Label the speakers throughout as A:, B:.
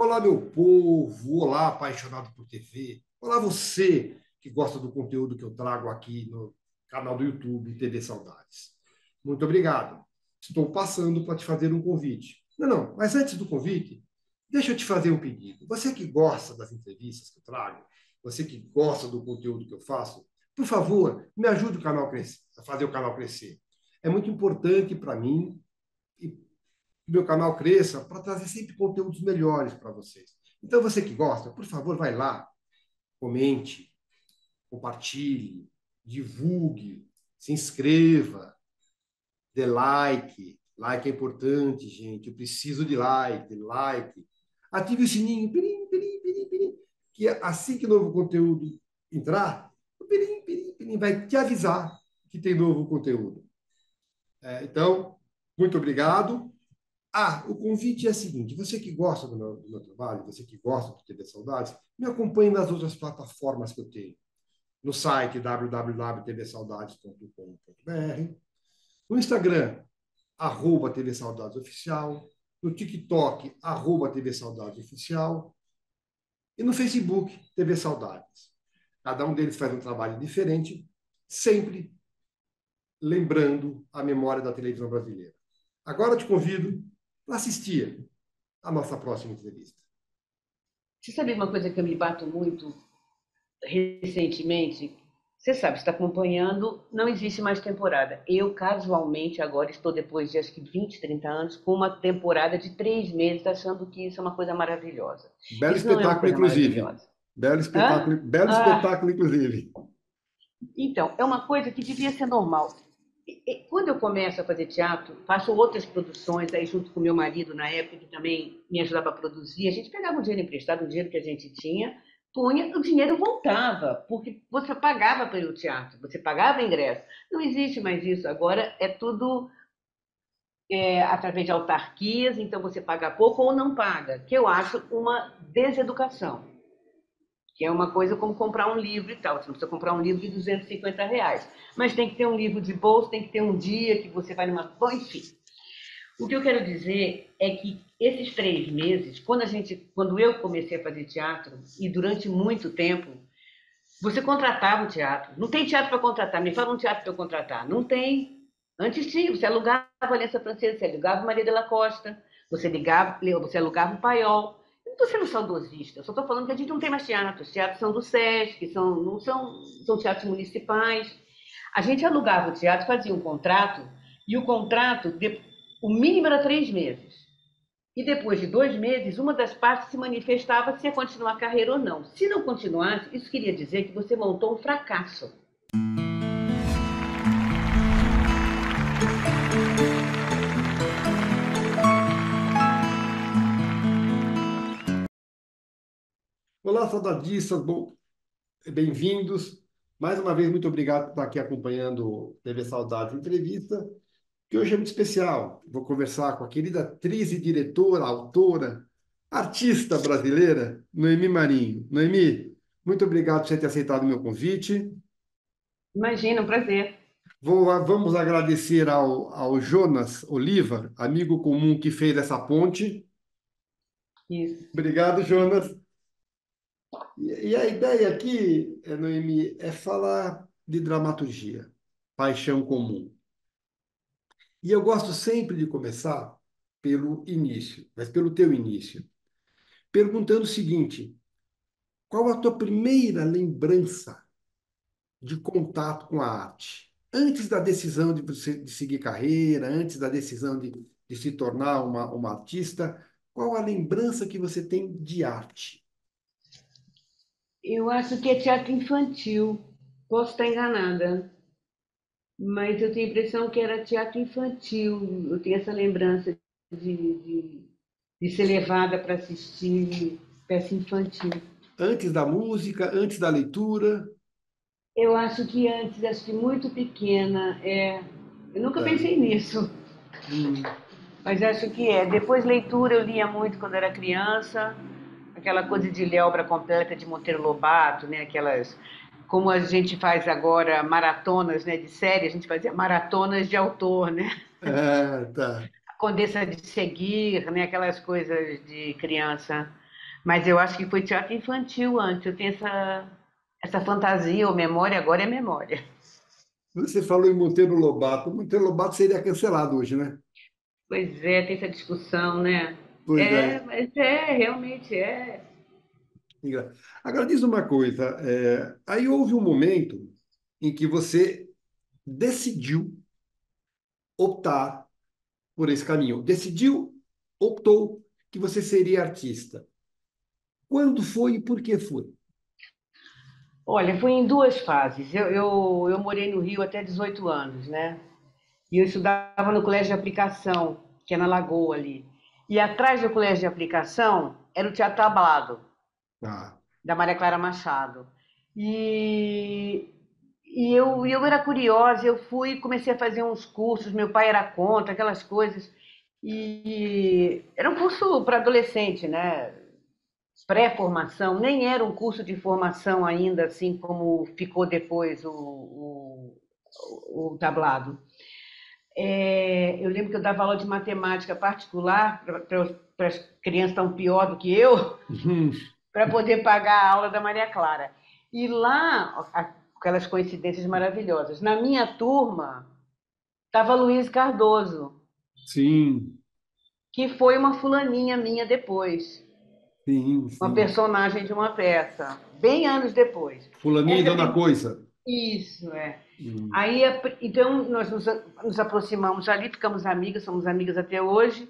A: Olá, meu povo. Olá, apaixonado por TV. Olá, você que gosta do conteúdo que eu trago aqui no canal do YouTube TV Saudades. Muito obrigado. Estou passando para te fazer um convite. Não, mas antes do convite, deixa eu te fazer um pedido. Você que gosta das entrevistas que eu trago, você que gosta do conteúdo que eu faço, por favor, me ajude a fazer o canal crescer. É muito importante para mim e meu canal cresça para trazer sempre conteúdos melhores para vocês. Então, você que gosta, por favor, vai lá, comente, compartilhe, divulgue, se inscreva, dê like. Like é importante, gente. Eu preciso de like. Ative o sininho, pirim, pirim, pirim, pirim, que assim que o novo conteúdo entrar, o pirim, pirim, pirim vai te avisar que tem novo conteúdo. Então, muito obrigado. O convite é o seguinte: você que gosta do meu trabalho, você que gosta do TV Saudades, me acompanhe nas outras plataformas que eu tenho. No site www.tvsaudades.com.br, no Instagram, @TV Saudades Oficial, no TikTok, @TV Saudades Oficial, e no Facebook, TV Saudades. Cada um deles faz um trabalho diferente, sempre lembrando a memória da televisão brasileira. Agora eu te convido para assistir a nossa próxima entrevista.
B: Você sabe uma coisa que eu me bato muito recentemente? Você sabe, está acompanhando, não existe mais temporada. Eu, casualmente, agora estou depois de acho que 20, 30 anos, com uma temporada de 3 meses, achando que isso é uma coisa maravilhosa.
A: Belo
B: Isso não é uma
A: espetáculo,
B: coisa
A: inclusive.
B: maravilhosa. Hã?
A: Belo
B: Ah,
A: espetáculo, inclusive.
B: então, é uma coisa que devia ser normal. Quando eu começo a fazer teatro, faço outras produções aí junto com meu marido na época, que também me ajudava a produzir. A gente pegava o dinheiro emprestado, o dinheiro que a gente tinha, punha, o dinheiro voltava, porque você pagava pelo teatro, você pagava ingresso. Não existe mais isso. Agora é tudo através de autarquias, então você paga pouco ou não paga, que eu acho uma deseducação. Que é uma coisa como comprar um livro e tal. Você não precisa comprar um livro de R$ 250. Mas tem que ter um livro de bolso, tem que ter um dia que você vai numa. Bom, enfim. O que eu quero dizer é que esses 3 meses, quando eu comecei a fazer teatro, e durante muito tempo, você contratava o teatro. Não tem teatro para contratar. Me fala um teatro para eu contratar. Não tem. Antes tinha, você alugava a Aliança Francesa, você alugava Maria de la Costa, você alugava o Paiol. Eu não estou sendo saudosista, eu só estou falando que a gente não tem mais teatros. Os teatros são do SESC, não são teatros municipais. A gente alugava o teatro, fazia um contrato, e o contrato, o mínimo era 3 meses. E depois de 2 meses, uma das partes se manifestava se ia continuar a carreira ou não. Se não continuasse, isso queria dizer que você montou um fracasso.
A: Olá, saudadistas, bem-vindos. Mais uma vez, muito obrigado por estar aqui acompanhando o TV Saudades Entrevista, que hoje é muito especial. Vou conversar com a querida atriz e diretora, autora, artista brasileira, Noemi Marinho. Noemi, muito obrigado por você ter aceitado o meu convite.
B: Imagina, um prazer.
A: Vamos agradecer ao Jonas Oliva, amigo comum que fez essa ponte.
B: Isso.
A: Obrigado, Jonas. E a ideia aqui, Noemi, é falar de dramaturgia, paixão comum. E eu gosto sempre de começar pelo início, mas pelo teu início, perguntando o seguinte: qual a tua primeira lembrança de contato com a arte? Antes da decisão de você de seguir carreira, antes da decisão de se tornar uma artista, qual a lembrança que você tem de arte?
B: Eu acho que é teatro infantil. Posso estar enganada, mas eu tenho a impressão que era teatro infantil. Eu tenho essa lembrança de ser levada para assistir peça infantil.
A: Antes da música, antes da leitura?
B: Eu acho que antes, acho que muito pequena, eu nunca
A: Tá.
B: pensei nisso,
A: Hum.
B: mas acho que é. Depois leitura eu lia muito quando era criança, aquela coisa de ler a obra completa de Monteiro Lobato, né? Aquelas, como a gente faz agora maratonas, né, de série, a gente fazia maratonas de autor, né?
A: Tá.
B: A Condessa de Seguir, né? Aquelas coisas de criança. Mas eu acho que foi teatro infantil antes. Eu tenho essa fantasia ou memória, agora é memória.
A: Você falou em Monteiro Lobato. Monteiro Lobato seria cancelado hoje, né?
B: Pois é, tem essa discussão, né?
A: Pois
B: É,
A: é.
B: mas é, realmente é.
A: Agora, diz uma coisa. Aí houve um momento em que você decidiu optar por esse caminho. Decidiu, optou que você seria artista. Quando foi e por que foi?
B: Olha, foi em duas fases. Eu morei no Rio até 18 anos, né? E eu estudava no colégio de aplicação, que é na Lagoa ali. E atrás do colégio de aplicação era o Teatro Tablado,
A: Ah,
B: da Maria Clara Machado. E, e eu era curiosa, eu fui, comecei a fazer uns cursos, meu pai era contra, aquelas coisas. E era um curso para adolescente, né? Pré-formação, nem era um curso de formação ainda, assim como ficou depois o tablado. Eu lembro que eu dava aula de matemática particular para as crianças tão pior do que eu,
A: uhum.
B: para poder pagar a aula da Maria Clara. E lá, aquelas coincidências maravilhosas. Na minha turma, estava Luiz Cardoso,
A: Sim,
B: que foi uma fulaninha minha depois,
A: sim,
B: uma
A: sim.
B: personagem de uma peça, bem anos depois.
A: Fulaninha e
B: Essa
A: Dona Coisa.
B: Isso, é.
A: Hum.
B: Aí, então, nós nos aproximamos ali, ficamos amigas, somos amigas até hoje.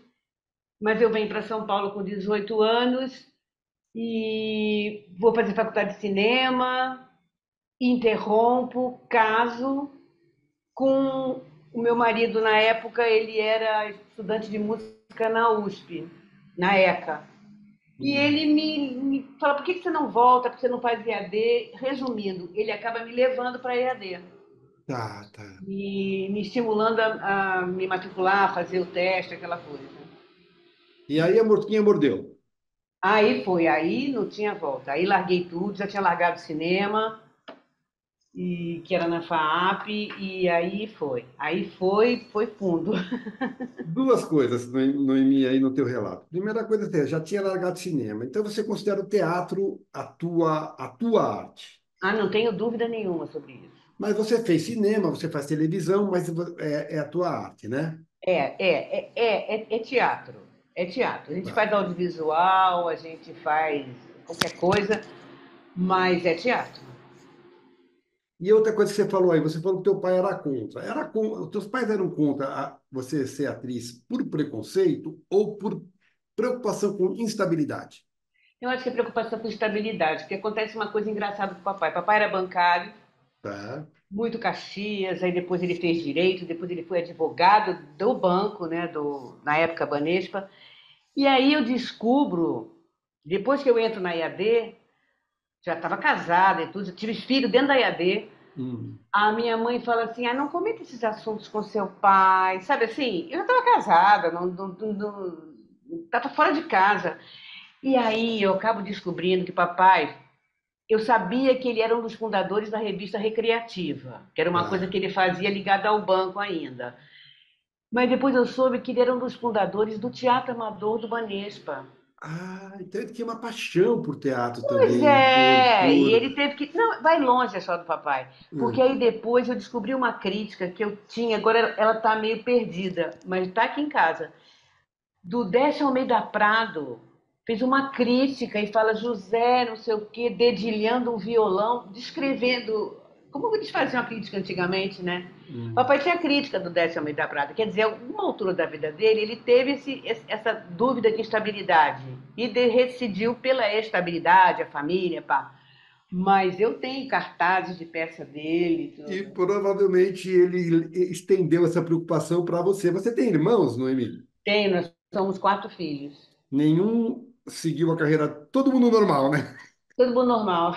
B: Mas eu venho para São Paulo com 18 anos e vou fazer faculdade de cinema, interrompo, caso com o meu marido na época, ele era estudante de música na USP, na ECA. E
A: Hum.
B: ele me fala, por que você não volta, por que você não faz EAD? Resumindo, ele acaba me levando para EAD.
A: Tá, tá.
B: Me estimulando a me matricular, a fazer o teste, aquela coisa.
A: E aí a Morquinha mordeu.
B: Aí foi, aí não tinha volta. Aí larguei tudo, já tinha largado o cinema, que era na FAAP, e aí foi. Aí foi fundo.
A: Duas coisas, Noemi, aí no teu relato. Primeira coisa, você já tinha largado cinema. Então você considera o teatro a tua arte.
B: Ah, não tenho dúvida nenhuma sobre isso.
A: Mas você fez cinema, você faz televisão, mas é a tua arte, né?
B: É teatro. É teatro. A gente
A: Tá.
B: faz audiovisual, a gente faz qualquer coisa, mas é teatro.
A: E outra coisa que você falou aí, você falou que teu pai era contra. Os teus pais eram contra você ser atriz por preconceito ou por preocupação com instabilidade?
B: Eu acho que é preocupação com estabilidade, porque acontece uma coisa engraçada com o papai. Papai era bancário,
A: Tá?
B: muito Caxias, aí depois ele fez direito, depois ele foi advogado do banco, né, na época Banespa. E aí eu descubro, depois que eu entro na IAD, já estava casada e tudo, já tive filho dentro da IAD,
A: Hum.
B: a minha mãe fala assim, ah, não cometa esses assuntos com seu pai, sabe assim? Eu já estava casada, não estava fora de casa. E aí eu acabo descobrindo que papai, eu sabia que ele era um dos fundadores da revista Recreativa, que era uma coisa
A: Tá.
B: que ele fazia ligada ao banco ainda. Mas depois eu soube que ele era um dos fundadores do Teatro Amador do Banespa.
A: Ah, então ele tinha uma paixão por teatro
B: Pois
A: também,
B: é, e ele teve que. Não, vai longe a história do papai. Porque
A: hum.
B: aí depois eu descobri uma crítica que eu tinha, agora ela está meio perdida, mas está aqui em casa. Do Décio Almeida Prado, fez uma crítica e fala José, não sei o quê, dedilhando um violão, descrevendo. Como eles faziam a crítica antigamente, né?
A: Hum.
B: Papai tinha crítica do Décio Almeida Prado, quer dizer, a alguma altura da vida dele, ele teve essa dúvida de estabilidade e decidiu pela estabilidade, a família, pá. Mas eu tenho cartazes de peça dele e
A: E
B: tudo.
A: provavelmente ele estendeu essa preocupação para você. Você tem irmãos, Noemi?
B: Tenho, nós somos 4 filhos.
A: Nenhum seguiu a carreira, todo mundo normal, né?
B: Todo mundo normal.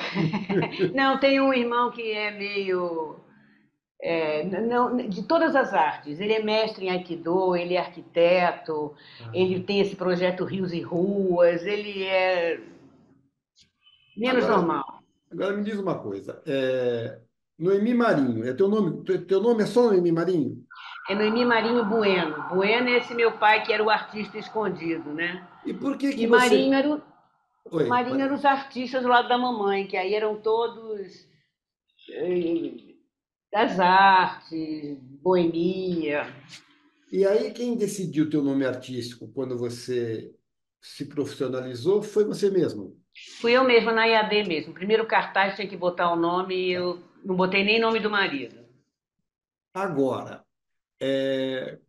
B: Não, tem um irmão que é meio. Não, de todas as artes. Ele é mestre em Aikido, ele é arquiteto, ele
A: Ah.
B: tem esse projeto Rios e Ruas, ele é menos
A: Agora,
B: normal.
A: agora me diz uma coisa. Noemi Marinho, é teu nome? Teu nome é só Noemi Marinho?
B: É Noemi Marinho Bueno. Bueno é esse meu pai que era o artista escondido, né?
A: E por que que
B: E
A: você
B: Marinho era o.
A: Oi.
B: Marinho eram os artistas do lado da mamãe, que aí eram todos eh, das artes, boemia.
A: E aí, quem decidiu o teu nome artístico quando você se profissionalizou foi você mesmo.
B: Fui eu mesma na IAD mesmo. Primeiro cartaz tinha que botar o nome e
A: Tá.
B: eu não botei nem nome do marido.
A: Agora, é,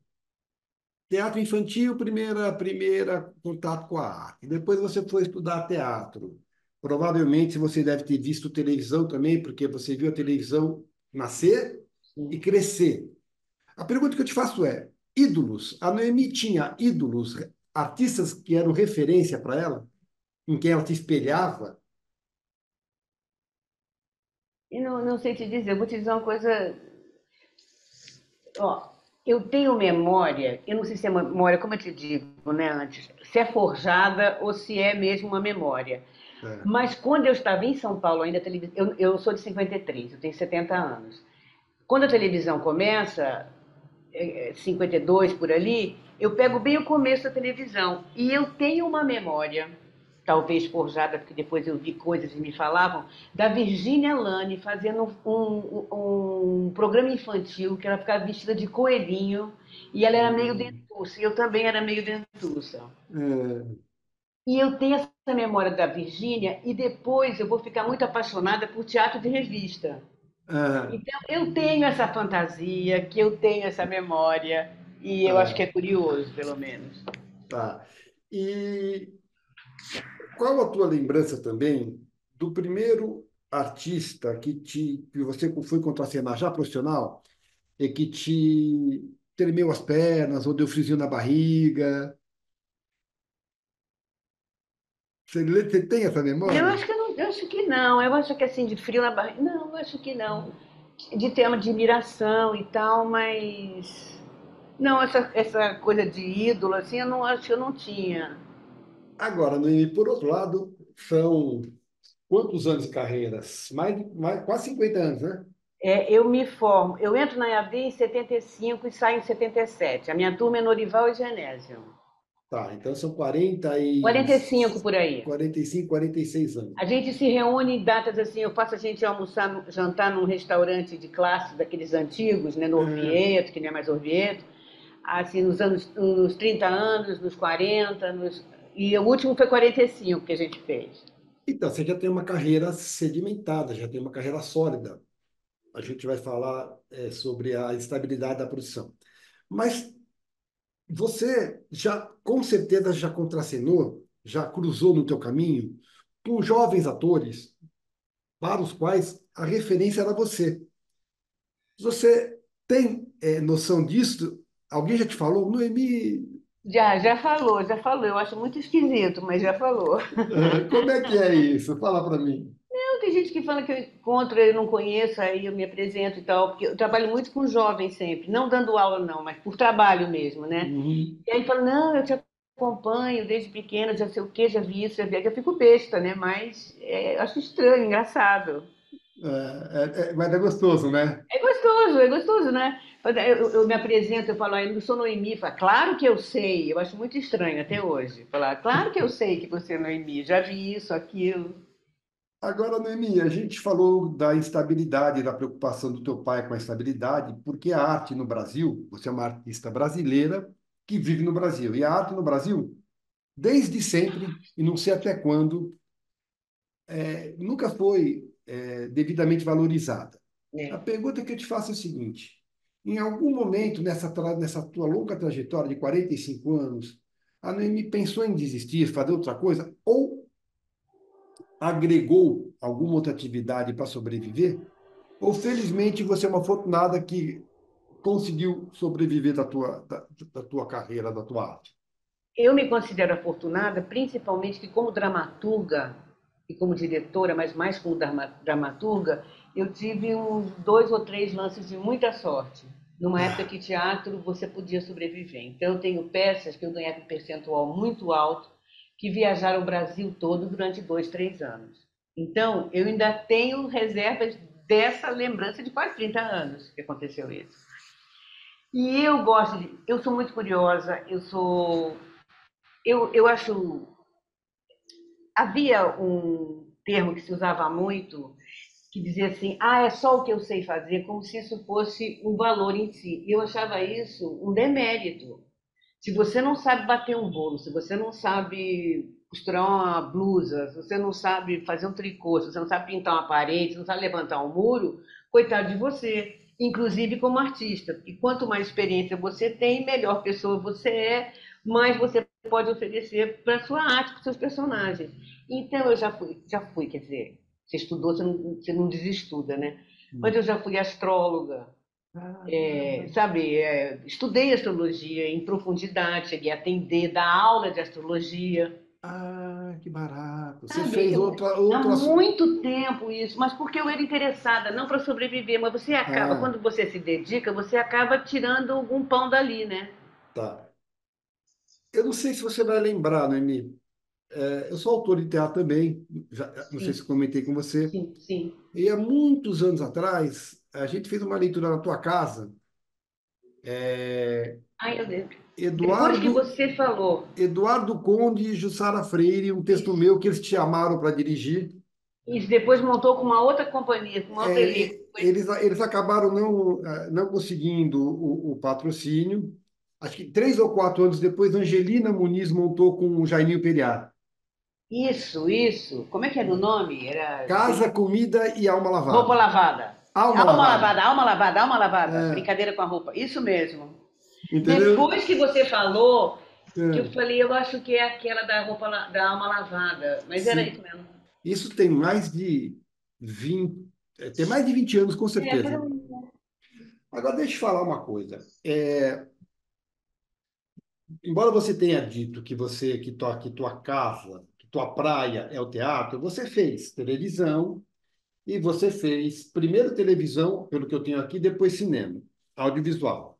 A: teatro infantil, primeira contato com a arte. Depois você foi estudar teatro. Provavelmente você deve ter visto televisão também, porque você viu a televisão nascer e crescer. A pergunta que eu te faço é: ídolos? A Noemi tinha ídolos, artistas que eram referência para ela, em quem ela se espelhava?
B: E não sei te dizer, eu vou te dizer uma coisa. Ó, eu tenho memória, eu não sei se é memória, como eu te digo, né, antes, se é forjada ou se é mesmo uma memória.
A: É.
B: Mas quando eu estava em São Paulo, ainda a televisão, eu sou de 53, eu tenho 70 anos. Quando a televisão começa, 52 por ali, eu pego bem o começo da televisão. E eu tenho uma memória, talvez forjada, porque depois eu vi coisas e me falavam, da Virgínia Lane fazendo um programa infantil que ela ficava vestida de coelhinho e ela era meio
A: Hum.
B: dentuça, e eu também era meio dentuça.
A: É.
B: E eu tenho essa memória da Virgínia e depois eu vou ficar muito apaixonada por teatro de revista.
A: Ah,
B: Então, eu tenho essa fantasia, que eu tenho essa memória, e eu acho que é
A: ah,
B: curioso, pelo menos.
A: tá. E qual a tua lembrança também do primeiro artista que você foi contracenar já profissional e que te tremeu as pernas ou deu friozinho na barriga? Você tem essa
B: Eu
A: memória?
B: acho que eu não, eu acho que não, eu acho que assim, de frio na barriga, não, eu acho que não. De ter uma admiração e tal, mas não, essa coisa de ídolo, assim, eu não acho que eu não tinha.
A: Agora, Noemi, por outro lado, são quantos anos de carreiras? Quase 50 anos, né?
B: É, eu me formo, eu entro na EAD em 75 e saio em 77. A minha turma é Norival e Genésio.
A: Tá, então são 40 e
B: 45 por aí.
A: 45, 46 anos.
B: A gente se reúne em datas assim, eu faço a gente almoçar, jantar num restaurante de classe daqueles antigos, né, no
A: É,
B: Orvieto, que não é mais Orvieto, assim, nos 30 anos, nos 40, e o último foi 45 que a gente fez.
A: então, você já tem uma carreira sedimentada, já tem uma carreira sólida. A gente vai falar sobre a estabilidade da produção. Mas você já, com certeza, já contracenou, já cruzou no teu caminho com jovens atores para os quais a referência era você. Você tem noção disso? Alguém já te falou? Noemi,
B: Já falou, eu acho muito esquisito, mas já falou.
A: como é que é isso? Fala para mim.
B: Não, tem gente que fala que eu encontro, eu não conheço, aí eu me apresento e tal, porque eu trabalho muito com jovens sempre, não dando aula não, mas por trabalho mesmo, né?
A: Uhum.
B: E aí fala, não, eu te acompanho desde pequena, já sei o quê, já vi isso, já vi aquilo. Eu fico besta, né? Mas acho estranho, engraçado.
A: Mas é gostoso, né?
B: É gostoso, né? Eu me apresento, eu falo, ah, eu não sou Noemi. Fala, claro que eu sei. Eu acho muito estranho até hoje. Falar, claro que eu sei que você é Noemi. Já vi isso, aquilo.
A: Agora, Noemi, a gente falou da instabilidade, da preocupação do teu pai com a estabilidade, porque a arte no Brasil, você é uma artista brasileira que vive no Brasil, e a arte no Brasil, desde sempre, e não sei até quando, nunca foi devidamente valorizada. A
B: Né?
A: pergunta que eu te faço é a seguinte: em algum momento nessa tua longa trajetória de 45 anos, a Noemi pensou em desistir, fazer outra coisa, ou agregou alguma outra atividade para sobreviver? Ou felizmente você é uma afortunada que conseguiu sobreviver da tua carreira, da tua arte?
B: Eu me considero afortunada, principalmente que como dramaturga e como diretora, mas mais como dramaturga, eu tive uns 2 ou 3 lances de muita sorte. Numa época que teatro você podia sobreviver. Então eu tenho peças que eu ganhava um percentual muito alto, que viajaram o Brasil todo durante 2, 3 anos. Então eu ainda tenho reservas dessa lembrança de quase 30 anos que aconteceu isso. E eu sou muito curiosa, eu acho havia um termo que se usava muito, que dizia assim, ah, é só o que eu sei fazer, como se isso fosse um valor em si. E eu achava isso um demérito. Se você não sabe bater um bolo, se você não sabe costurar uma blusa, se você não sabe fazer um tricô, se você não sabe pintar uma parede, se não sabe levantar um muro, coitado de você, inclusive como artista. E quanto mais experiência você tem, melhor pessoa você é, mais você pode oferecer para a sua arte, para os seus personagens. Então eu já fui, quer dizer, você estudou, você não desestuda, né? Mas eu já fui astróloga, sabe, estudei astrologia em profundidade, cheguei a atender, dar aula de astrologia,
A: Que barato. Você
B: sabe?
A: fez
B: Há
A: outra.
B: muito tempo isso, mas porque eu era interessada, não para sobreviver, mas você acaba,
A: Ah,
B: quando você se dedica, você acaba tirando algum pão dali, né?
A: tá. Eu não sei se você vai lembrar, Noemi. Eu sou autor de teatro também. Não sei se
B: Sim,
A: comentei com você.
B: sim, sim.
A: E há muitos anos atrás, a gente fez uma leitura na tua casa.
B: Ai, eu lembro. Depois que
A: Eduardo,
B: você falou,
A: Eduardo Conde e Jussara Freire, um texto
B: isso,
A: meu que eles te chamaram para dirigir.
B: isso, depois montou com uma outra companhia, com um outro elenco.
A: Eles acabaram não conseguindo o patrocínio. Acho que 3 ou 4 anos depois, Angelina Muniz montou com o Jairinho Periar.
B: Isso. Como é que era o nome? Era
A: Casa, Comida e Alma
B: roupa
A: Lavada.
B: lavada.
A: Alma
B: Alma
A: Lavada.
B: lavada, alma lavada, alma lavada.
A: É,
B: Brincadeira com a roupa. Isso mesmo.
A: entendeu?
B: Depois que você falou, que eu
A: É,
B: falei, eu acho que é aquela da roupa da alma lavada. Mas era isso
A: sim.
B: mesmo.
A: Isso tem mais de 20, tem mais de 20 anos, com
B: É,
A: certeza. Agora, deixa eu falar uma coisa. Embora você tenha dito que tua casa, que tua praia é o teatro, você fez televisão e você fez primeiro televisão, pelo que eu tenho aqui, depois cinema, audiovisual.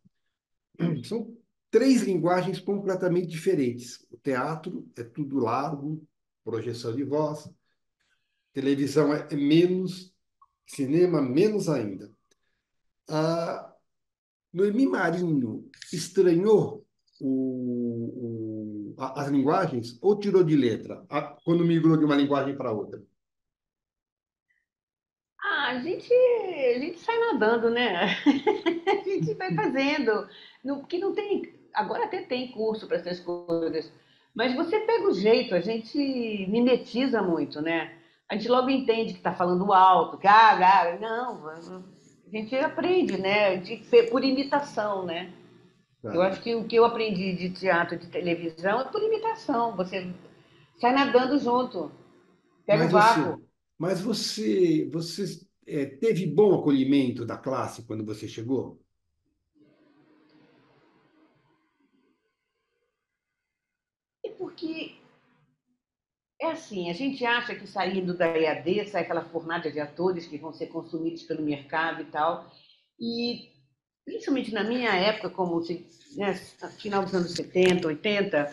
A: São três linguagens completamente diferentes. O teatro é tudo largo, projeção de voz, televisão é menos, cinema menos ainda. Ah, Noemi Marinho estranhou as linguagens ou tirou de letra quando migrou de uma linguagem para outra?
B: Ah, a gente sai nadando, né? A gente vai fazendo. Que não tem. Agora até tem curso para essas coisas. Mas você pega o jeito, a gente mimetiza muito, né? A gente logo entende que está falando alto, que não, a gente aprende, né? Por imitação, né? Eu
A: Tá.
B: acho que o que eu aprendi de teatro, de televisão, é por imitação. Você sai nadando junto, pega o
A: Mas
B: vácuo.
A: você teve bom acolhimento da classe quando você chegou?
B: E porque é assim, a gente acha que saindo da EAD sai aquela fornada de atores que vão ser consumidos pelo mercado e tal. E, principalmente na minha época, como né, final dos anos 70, 80,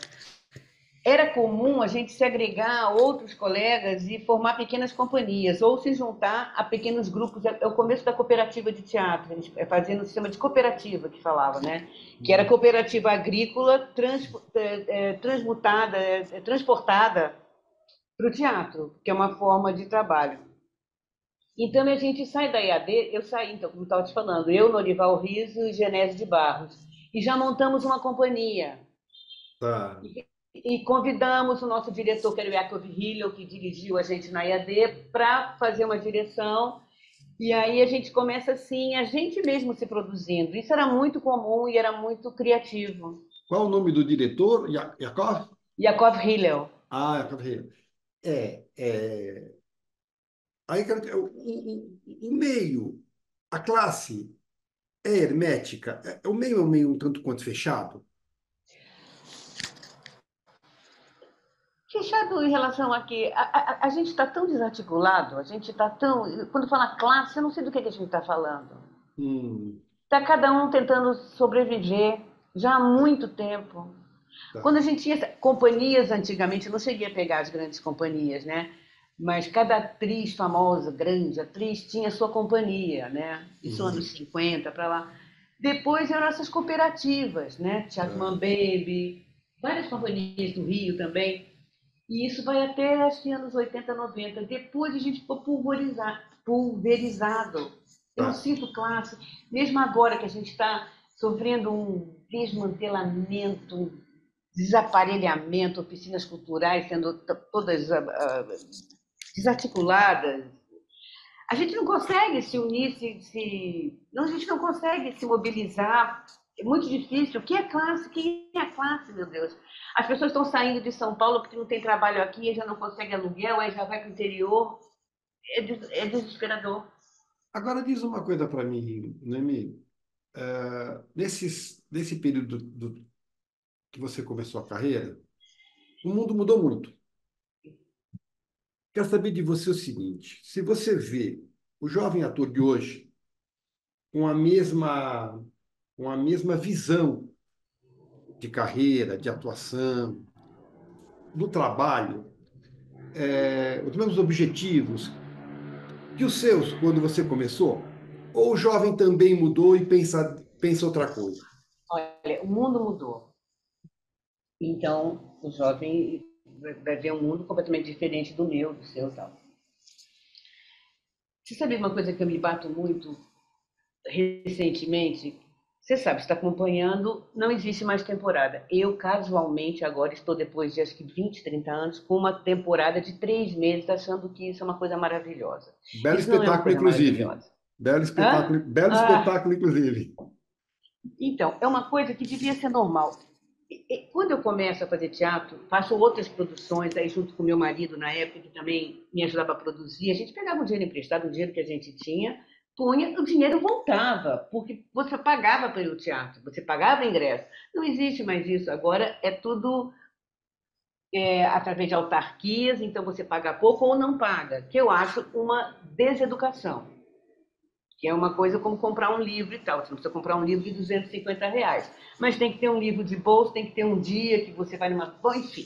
B: era comum a gente se agregar a outros colegas e formar pequenas companhias, ou se juntar a pequenos grupos. É o começo da cooperativa de teatro, a gente fazia no sistema de cooperativa que falava, né? Que era
A: Hum.
B: cooperativa agrícola transmutada, transportada para o teatro, que é uma forma de trabalho. Então a gente sai da EAD, eu saí, então, como estava te falando, eu, Norival Riso e Genésio de Barros, e já montamos uma companhia.
A: Tá.
B: E convidamos o nosso diretor, que era o Yakov Hillel, que dirigiu a gente na EAD, para fazer uma direção. E aí a gente começa assim, a gente mesmo se produzindo. Isso era muito comum e era muito criativo.
A: Qual o nome do diretor? Yakov?
B: Yakov Hillel.
A: Yakov Reis. É. Aí, cara, o meio, a classe é hermética. O meio é um meio um tanto quanto fechado.
B: Fechado em relação a que a gente está tão desarticulado, a gente está tão. Quando fala classe, eu não sei do que a gente está falando.
A: Hum,
B: Está cada um tentando sobreviver já há muito tempo. Quando
A: tá.
B: a gente tinha companhias antigamente, eu não cheguei a pegar as grandes companhias, né? Mas cada atriz famosa, grande atriz, tinha sua companhia, né? Isso
A: Uhum,
B: anos 50 para lá. Depois eram essas cooperativas, né? Teatro
A: tá.
B: Mambembe, várias companhias do Rio também. E isso vai até acho que anos 80, 90. Depois a gente ficou pulverizado. Eu não
A: Tá?
B: sinto classe. Mesmo agora que a gente está sofrendo um desmantelamento, um desaparelhamento, oficinas culturais sendo todas desarticuladas. A gente não consegue se unir, não, a gente não consegue se mobilizar. É muito difícil. O que é classe? Quem é classe, meu Deus? As pessoas estão saindo de São Paulo porque não tem trabalho aqui, e já não consegue aluguel, aí já vai para o interior. É desesperador.
A: Agora diz uma coisa para mim, Noemi. Nesse período que você começou a carreira, o mundo mudou muito. Quero saber de você o seguinte: se você vê o jovem ator de hoje com a mesma visão de carreira, de atuação, do trabalho, os mesmos objetivos que os seus quando você começou? Ou o jovem também mudou e pensa outra coisa?
B: Olha, o mundo mudou. Então, o jovem vai ver um mundo completamente diferente do meu, do seu e tal. Você sabe uma coisa que eu me bato muito recentemente? Você sabe, está acompanhando, não existe mais temporada. Eu, casualmente, agora estou depois de acho que 20, 30 anos, com uma temporada de 3 meses, achando que isso é uma coisa maravilhosa.
A: Belo
B: Isso não é uma
A: espetáculo,
B: coisa
A: inclusive.
B: maravilhosa. Hã?
A: Belo
B: Ah,
A: espetáculo, inclusive.
B: então, é uma coisa que devia ser normal. Quando eu começo a fazer teatro, faço outras produções aí junto com meu marido na época, que também me ajudava a produzir. A gente pegava um dinheiro emprestado, um dinheiro que a gente tinha, punha, o dinheiro voltava, porque você pagava pelo teatro, você pagava ingresso. Não existe mais isso. Agora é tudo através de autarquias, então você paga pouco ou não paga, que eu acho uma deseducação. Que é uma coisa como comprar um livro e tal. Você não precisa comprar um livro de R$ 250. Mas tem que ter um livro de bolso, tem que ter um dia que você vai numa. Bom, enfim.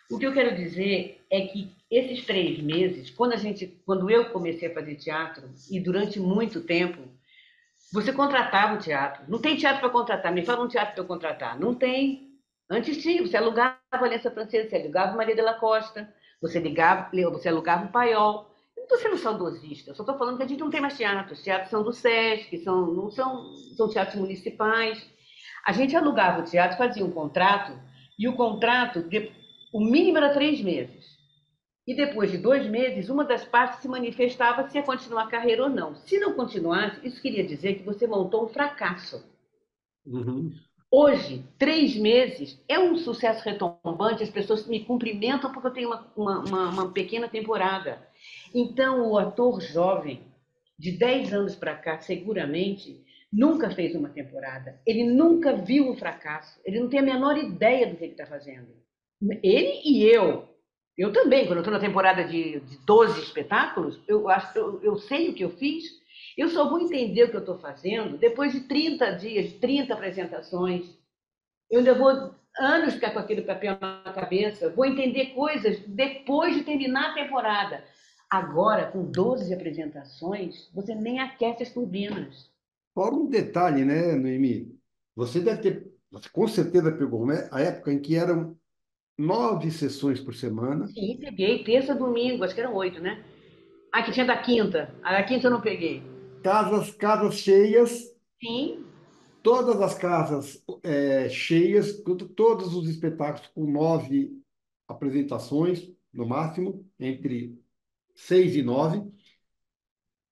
B: O que eu quero dizer é que esses 3 meses, quando eu comecei a fazer teatro, e durante muito tempo, você contratava o teatro. Não tem teatro para contratar. Me fala um teatro para eu contratar. Não tem. Antes tinha. Você alugava a Aliança Francesa, você alugava Maria de la Costa, você alugava o Paiol. Eu não estou sendo saudosista, eu só estou falando que a gente não tem mais teatro. Os teatros são do SESC, não são teatros municipais. A gente alugava o teatro, fazia um contrato, e o contrato, o mínimo era 3 meses. E depois de 2 meses, uma das partes se manifestava se ia continuar a carreira ou não. Se não continuasse, isso queria dizer que você montou um fracasso.
A: Uhum.
B: Hoje, 3 meses é um sucesso retumbante, as pessoas me cumprimentam porque eu tenho uma pequena temporada. Então, o ator jovem, de 10 anos para cá, seguramente, nunca fez uma temporada. Ele nunca viu um fracasso. Ele não tem a menor ideia do que ele está fazendo. Ele e eu. Eu também, quando eu estou na temporada de 12 espetáculos, eu sei o que eu fiz. Eu só vou entender o que eu estou fazendo depois de 30 dias, de 30 apresentações. Eu ainda vou anos ficar com aquele papel na cabeça. Vou entender coisas depois de terminar a temporada. Agora, com 12 apresentações, você nem aquece as turbinas.
A: Fora um detalhe, né, Noemi? Você com certeza pegou, né, a época em que eram 9 sessões por semana,
B: Sim, peguei terça, domingo, acho que eram 8, né? Ah, que tinha da quinta. A da quinta eu não peguei.
A: casas cheias,
B: Sim,
A: todas as casas cheias, todos os espetáculos com 9 apresentações, no máximo, entre 6 e 9,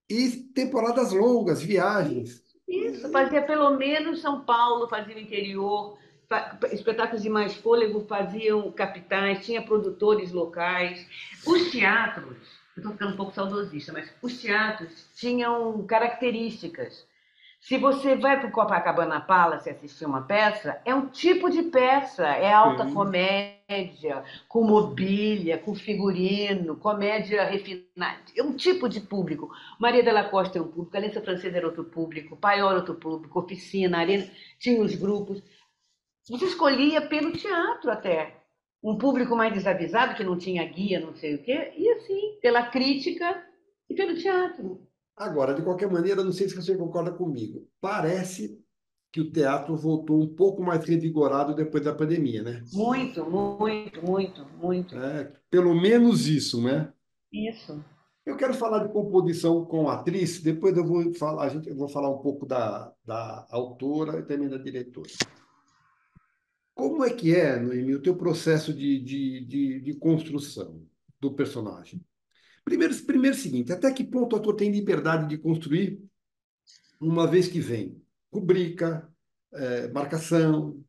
A: e temporadas longas, viagens.
B: isso. Fazia pelo menos São Paulo, fazia o interior, espetáculos de mais fôlego faziam capitais, tinha produtores locais. Os teatros, eu estou ficando um pouco saudosista, mas os teatros tinham características. Se você vai para o Copacabana Palace assistir uma peça, é um tipo de peça, é alta
A: Sim.
B: comédia, com mobília, com figurino, comédia refinada. É um tipo de público. Maria Della Costa é um público, a Aliança Francesa era outro público, Paiol era outro público, Oficina, Arena, tinha os grupos. Você escolhia pelo teatro até. Um público mais desavisado, que não tinha guia, não sei o quê, e assim, pela crítica e pelo teatro.
A: Agora, de qualquer maneira, não sei se você concorda comigo. Parece que o teatro voltou um pouco mais revigorado depois da pandemia, né?
B: Muito, muito, muito, muito.
A: Pelo menos isso, né?
B: Isso.
A: Eu quero falar de composição com atriz, depois eu vou falar, eu vou falar um pouco da autora e também da diretora. Como Noemi, o teu processo de construção do personagem? Primeiro seguinte, até que ponto o ator tem liberdade de construir uma vez que vem rubrica, marcação,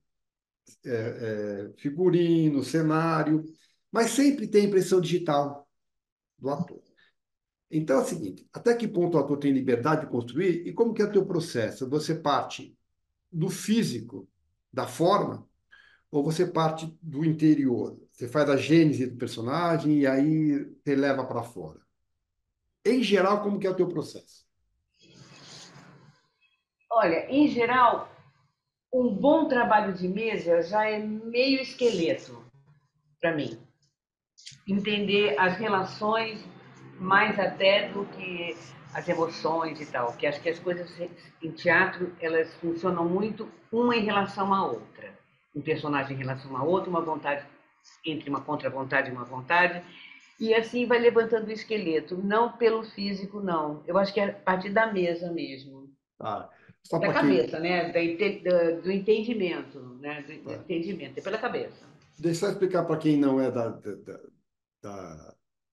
A: figurino, cenário, mas sempre tem impressão digital do ator. Então é o seguinte, até que ponto o ator tem liberdade de construir e como que é o teu processo? Você parte do físico, da forma, ou você parte do interior? Você faz a gênese do personagem e aí você leva para fora. Em geral, como que é o teu processo?
B: Olha, em geral, um bom trabalho de mesa já é meio esqueleto para mim. Entender as relações mais até do que as emoções e tal, que acho que as coisas em teatro elas funcionam muito uma em relação à outra, um personagem em relação a outro, uma vontade entre uma contra-vontade e uma vontade, e assim vai levantando o esqueleto, não pelo físico, não. Eu acho que é a partir da mesa mesmo,
A: Ah, só
B: da
A: para quem.
B: cabeça, né? Do entendimento, né? Do
A: Tá.
B: entendimento, é pela cabeça.
A: Deixa eu explicar para quem não é da,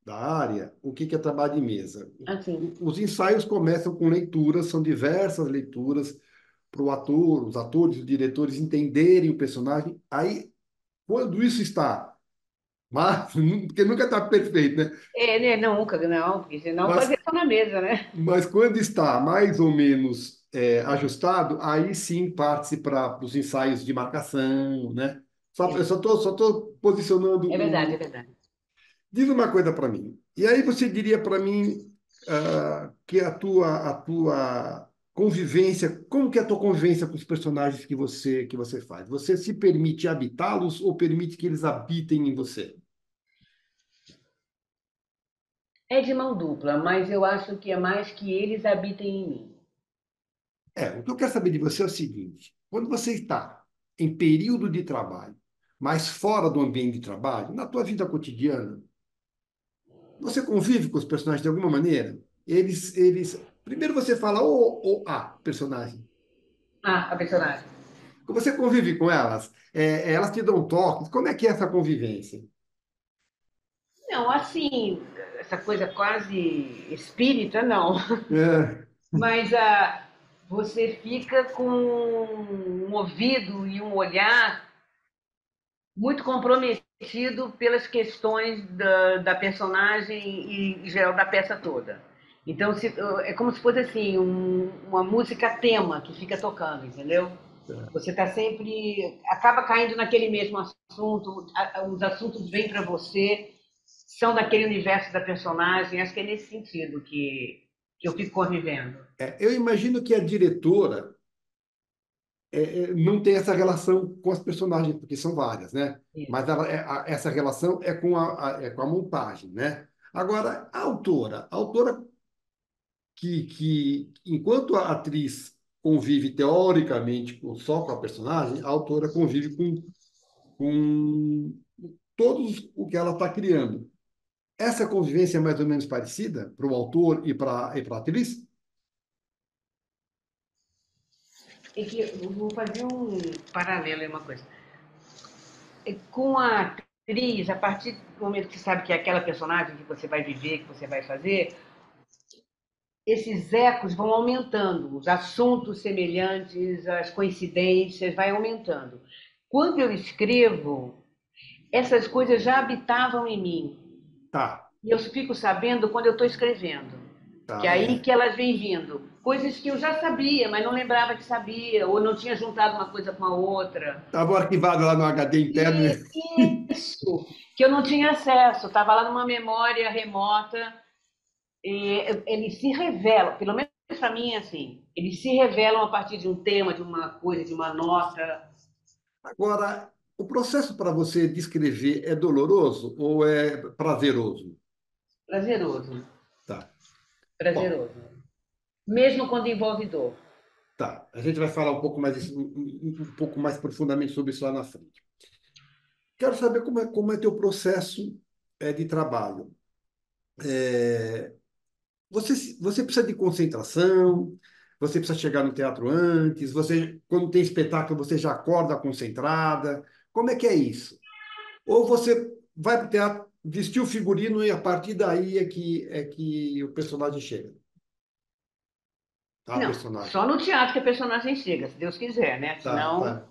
A: da área o que é trabalho de mesa.
B: Assim,
A: Os ensaios começam com leituras, são diversas leituras para o ator, os atores, os diretores entenderem o personagem. Aí, quando isso está, mas, porque nunca está perfeito, né?
B: né? Nunca, não, porque senão
A: Mas,
B: fazer só na mesa, né?
A: mas quando está mais ou menos ajustado, aí sim parte-se para os ensaios de marcação, né? Eu
B: Sim,
A: só tô posicionando
B: é verdade, é
A: o.
B: verdade.
A: Diz uma coisa para mim. E aí você diria para mim que a tua convivência, como que é a tua convivência com os personagens que você faz? Você se permite habitá-los ou permite que eles habitem em você?
B: É de mão dupla, mas eu acho que é mais que eles habitem em mim.
A: O que eu quero saber de você é o seguinte: quando você está em período de trabalho, mas fora do ambiente de trabalho, na tua vida cotidiana, você convive com os personagens de alguma maneira? Primeiro você fala o a personagem.
B: Ah, a personagem.
A: Você convive com elas? Elas te dão toques? Como é que é essa convivência?
B: Não, assim, essa coisa quase espírita, não.
A: É,
B: Mas você fica com um ouvido e um olhar muito comprometido pelas questões da personagem e, em geral, da peça toda. Então, é como se fosse assim, uma música tema que fica tocando, entendeu? Você está sempre. Acaba caindo naquele mesmo assunto, os assuntos vêm para você, são daquele universo da personagem. Acho que é nesse sentido que eu fico convivendo.
A: eu imagino que a diretora não tem essa relação com as personagens, porque são várias, né? Mas essa relação é com é com a montagem, né? Agora, a autora enquanto a atriz convive teoricamente só com a personagem, a autora convive com todos o que ela está criando. Essa convivência é mais ou menos parecida para o autor e para a atriz?
B: E que eu vou fazer um paralelo em uma coisa. Com a atriz, a partir do momento que sabe que é aquela personagem que você vai viver, que você vai fazer, esses ecos vão aumentando, os assuntos semelhantes, as coincidências, vai aumentando. Quando eu escrevo, essas coisas já habitavam em mim.
A: Tá,
B: E eu fico sabendo quando eu estou escrevendo. Que é
A: tá,
B: aí que elas vêm vindo. Coisas que eu já sabia, mas não lembrava que sabia, ou não tinha juntado uma coisa com a outra.
A: estava arquivado lá no HD interno.
B: E isso, que eu não tinha acesso, estava lá numa memória remota. E eles se revelam, pelo menos para mim é assim, eles se revelam a partir de um tema, de uma coisa, de uma nota.
A: Agora, o processo para você descrever é doloroso ou é prazeroso?
B: Prazeroso,
A: Tá. Bom,
B: prazeroso. Mesmo quando envolve dor.
A: Tá, a gente vai falar um pouco mais, um pouco mais profundamente sobre isso lá na frente. Quero saber como é teu processo de trabalho. É, você precisa de concentração, você precisa chegar no teatro antes, você, quando tem espetáculo, você já acorda concentrada. Como é que é isso? Ou você vai para o teatro, vestir o figurino e a partir daí é que o personagem chega, tá? A
B: Não,
A: personagem.
B: só no teatro que a personagem chega, se Deus quiser, né?
A: Tá,
B: Senão.
A: tá,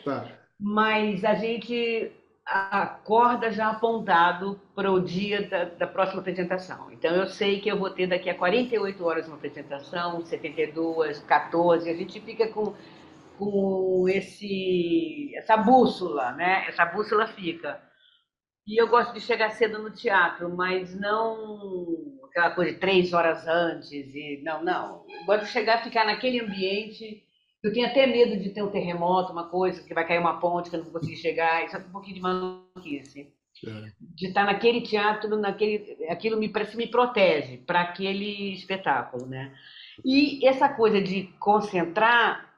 A: tá.
B: Mas a gente acorda já apontado para o dia da próxima apresentação. Então eu sei que eu vou ter daqui a 48 horas uma apresentação, 72, 14, a gente fica com essa bússola, né? Essa bússola fica. E eu gosto de chegar cedo no teatro, mas não aquela coisa de 3 horas antes. E não, não. Eu gosto de chegar, ficar naquele ambiente. Eu tenho até medo de ter um terremoto, uma coisa, que vai cair uma ponte que eu não vou conseguir chegar. Isso é um pouquinho de maluquice.
A: É.
B: De estar naquele teatro, aquilo me parece que me protege para aquele espetáculo, né? E essa coisa de concentrar,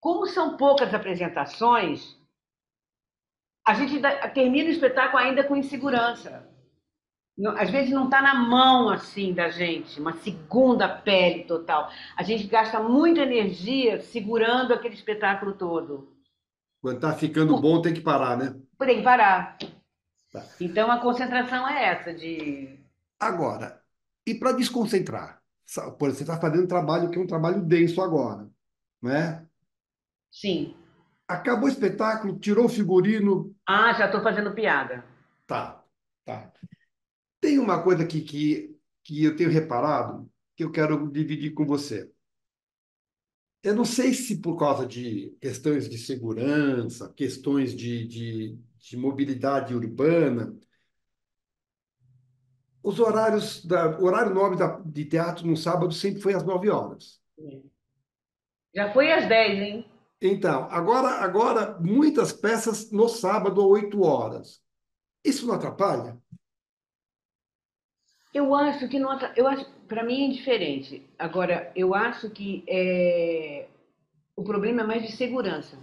B: como são poucas apresentações, a gente termina o espetáculo ainda com insegurança. Às vezes não está na mão assim da gente, uma segunda pele total. A gente gasta muita energia segurando aquele espetáculo todo.
A: Quando tá ficando bom, tem que parar, né?
B: Tem que parar.
A: Tá.
B: Então a concentração é essa de.
A: Agora, e para desconcentrar? Por exemplo, você está fazendo um trabalho que é um trabalho denso agora, né?
B: Sim.
A: Acabou o espetáculo, tirou o figurino,
B: Ah, já estou fazendo piada.
A: tá, tá. Tem uma coisa que eu tenho reparado que eu quero dividir com você. Eu não sei se por causa de questões de segurança, questões de mobilidade urbana, o horário nobre de teatro no sábado sempre foi às 9 horas.
B: Já foi às 10, hein?
A: Então, agora muitas peças no sábado às 8 horas. Isso não atrapalha?
B: Eu acho que não. Eu acho, para mim é diferente. Agora, eu acho que o problema é mais de segurança.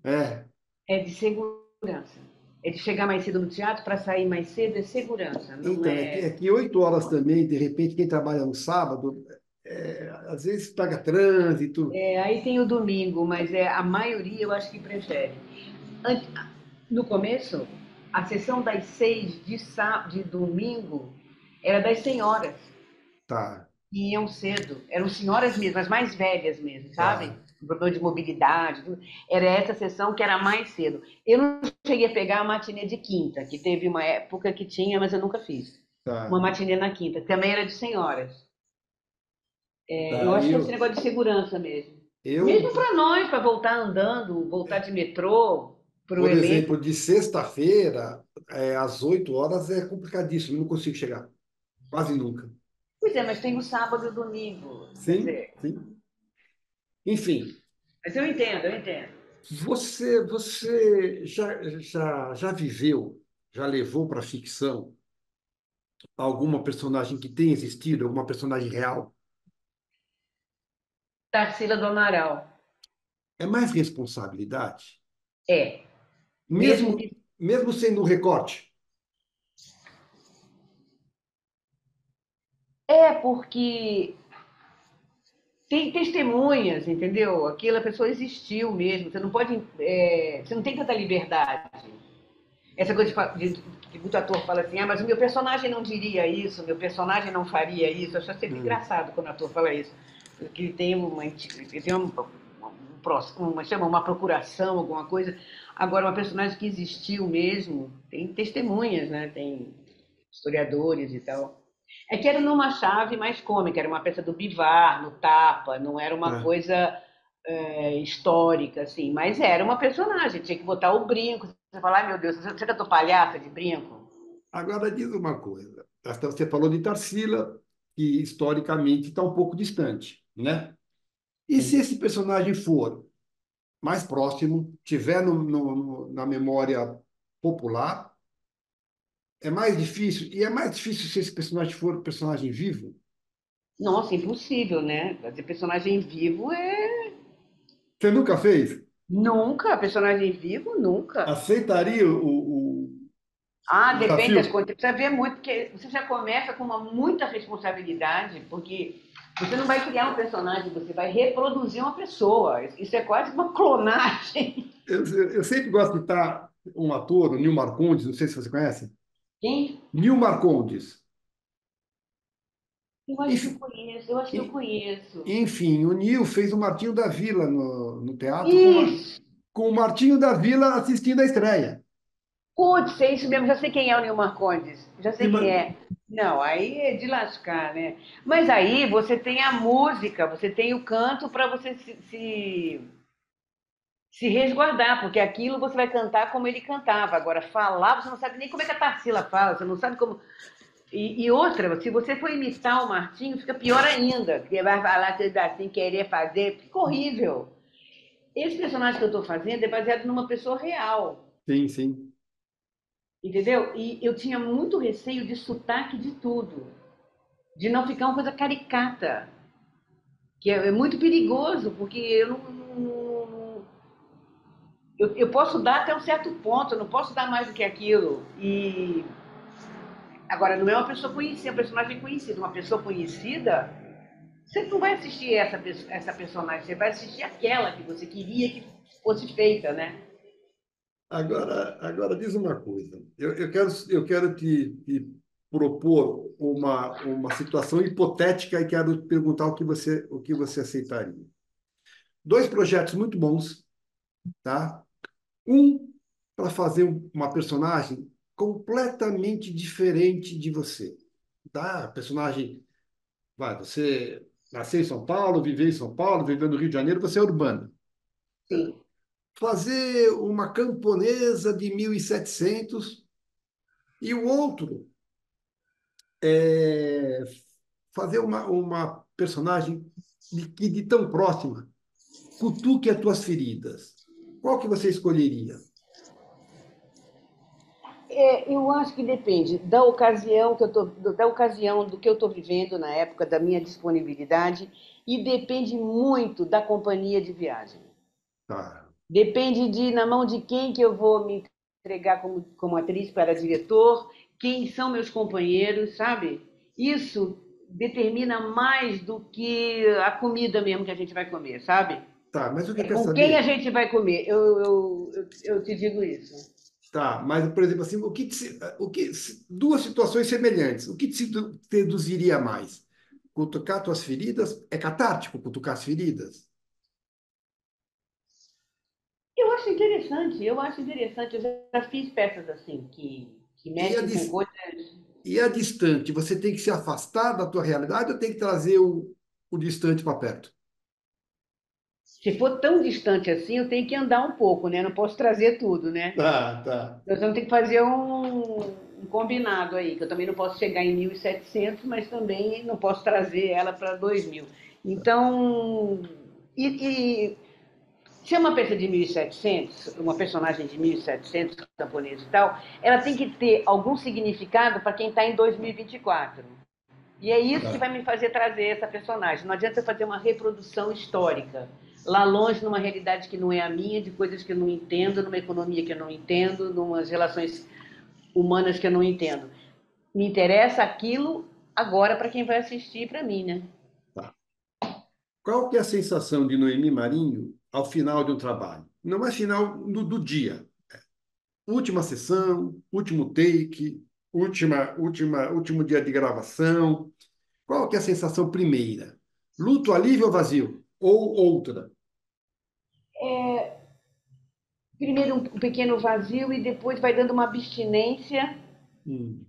A: É.
B: É de segurança. É de chegar mais cedo no teatro para sair mais cedo, é segurança. Não
A: Então,
B: é.
A: é que 8 horas também, de repente, quem trabalha no sábado, às vezes pega trânsito.
B: Aí tem o domingo, mas a maioria eu acho que prefere. Ante- No começo, a sessão das 6 de domingo era das senhoras.
A: Tá,
B: E iam cedo. Eram senhoras mesmo, as mais velhas mesmo, sabe?
A: tá,
B: Um problema de mobilidade. Tudo. Era essa sessão que era mais cedo. Eu não cheguei a pegar a matinê de quinta, que teve uma época que tinha, mas eu nunca fiz. Uma
A: tá,
B: matinê na quinta. Também era de senhoras. Eu
A: tá.
B: acho que é esse negócio de segurança mesmo.
A: Eu,
B: Mesmo para nós, para voltar andando, voltar de metrô para o
A: por
B: elenco.
A: exemplo, de sexta-feira, às 8 horas é complicadíssimo, eu não consigo chegar. Quase nunca.
B: Pois é, mas tem o sábado e o domingo. Quer
A: Sim,
B: dizer,
A: sim. Enfim,
B: mas eu entendo, eu entendo.
A: você já viveu, já levou para ficção alguma personagem que tenha existido, alguma personagem real?
B: Tarsila do Amaral.
A: É mais responsabilidade,
B: É. Mesmo
A: mesmo,
B: que.
A: mesmo sendo um recorte.
B: Porque tem testemunhas, entendeu? Aquela pessoa existiu mesmo. Você não pode. Você não tem tanta liberdade. Essa coisa que muito ator fala assim, mas o meu personagem não diria isso, o meu personagem não faria isso. Eu acho sempre
A: Hum.
B: engraçado quando o ator fala isso. Porque ele tem uma procuração, alguma coisa. Agora, uma personagem que existiu mesmo, tem testemunhas, né? Tem historiadores e tal. É que era numa chave mais cômica, era uma peça do Bivar, no Tapa, não era uma
A: Tá.
B: coisa histórica, assim, mas era uma personagem, tinha que botar o brinco. Você fala, ai meu Deus, você que eu tô palhaça de brinco?
A: Agora diz uma coisa. Você falou de Tarsila, que historicamente está um pouco distante, né? E se
B: Sim.
A: esse personagem for mais próximo, tiver na memória popular, é mais difícil. E é mais difícil se esse personagem for um personagem vivo.
B: Nossa, impossível, né? Fazer personagem vivo é.
A: Você nunca fez?
B: Nunca, personagem vivo, nunca.
A: Aceitaria
B: Ah,
A: o
B: depende das
A: desafio?
B: coisas. Precisa ver muito, porque você já começa com uma muita responsabilidade, porque você não vai criar um personagem, você vai reproduzir uma pessoa. Isso é quase uma clonagem.
A: Eu sempre gosto de citar um ator, o Nil Marcondes, não sei se você conhece.
B: Quem?
A: Nil Marcondes.
B: Eu acho que eu
A: Enfim,
B: conheço, eu acho que eu conheço.
A: enfim, o Nil fez o Martinho da Vila no teatro
B: Isso!
A: com o Martinho da Vila assistindo a estreia.
B: Putz, é isso mesmo, já sei quem é o Nil Marcondes. Já sei quem
A: Ima-
B: é. Não, aí é de lascar, né? Mas aí você tem a música, você tem o canto para você se resguardar, porque aquilo você vai cantar como ele cantava. Agora, falar, você não sabe nem como é que a Tarsila fala, você não sabe como. E outra, se você for imitar o Martinho, fica pior ainda, porque vai falar tudo assim, querer fazer, fica horrível. Esse personagem que eu estou fazendo é baseado numa pessoa real,
A: Sim, sim.
B: entendeu? E eu tinha muito receio de sotaque de tudo, de não ficar uma coisa caricata, que é muito perigoso, porque eu eu posso dar até um certo ponto, eu não posso dar mais do que aquilo. E agora, não é uma pessoa conhecida, é um personagem conhecido. Uma pessoa conhecida, você não vai assistir essa personagem, você vai assistir aquela que você queria que fosse feita, né?
A: Agora diz uma coisa. Eu quero te propor uma situação hipotética e quero perguntar o que você aceitaria. Dois projetos muito bons, tá? Um para fazer uma personagem completamente diferente de você, tá? Personagem, você nasceu em São Paulo, viveu em São Paulo, viveu no Rio de Janeiro, você é urbana.
B: Sim.
A: Fazer uma camponesa de 1700 e o outro é fazer uma personagem que de tão próxima cutuque as tuas feridas. Qual que você escolheria?
B: É, eu acho que depende da ocasião da ocasião do que eu estou vivendo na época, da minha disponibilidade, e depende muito da companhia de viagem.
A: Tá.
B: Depende de na mão de quem que eu vou me entregar como atriz para diretor, quem são meus companheiros, sabe? Isso determina mais do que a comida mesmo que a gente vai comer, sabe?
A: Tá, mas o que
B: É
A: eu quero
B: com quem a
A: saber?
B: gente vai comer. Eu te digo isso.
A: Tá, mas, por exemplo, assim, duas situações semelhantes, o que te seduziria mais? Cutucar tuas feridas? É catártico cutucar as feridas?
B: Eu acho interessante. Eu já fiz peças assim, que
A: E a,
B: mexem com
A: dis-
B: coisas.
A: e a distante, você tem que se afastar da tua realidade ou tem que trazer o distante para perto?
B: Se for tão distante assim, eu tenho que andar um pouco, né? Não posso trazer tudo, né?
A: Tá, tá.
B: Nós vamos ter que fazer um combinado aí, que eu também não posso chegar em 1.700, mas também não posso trazer ela para 2.000. Então, e se é uma peça de 1.700, uma personagem de 1.700, camponês e tal, ela tem que ter algum significado para quem está em 2024. E é isso que vai
A: Tá.
B: me fazer trazer essa personagem. Não adianta eu fazer uma reprodução histórica, lá longe, numa realidade que não é a minha, de coisas que eu não entendo, numa economia que eu não entendo, numas relações humanas que eu não entendo. Me interessa aquilo agora para quem vai assistir para mim, né?
A: Tá. Qual que é a sensação de Noemi Marinho ao final de um trabalho? Não é final do dia. Última sessão, último take, último dia de gravação. Qual que é a sensação primeira? Luto, alívio ou vazio? Ou outra?
B: Primeiro um pequeno vazio e depois vai dando uma abstinência
A: Hum.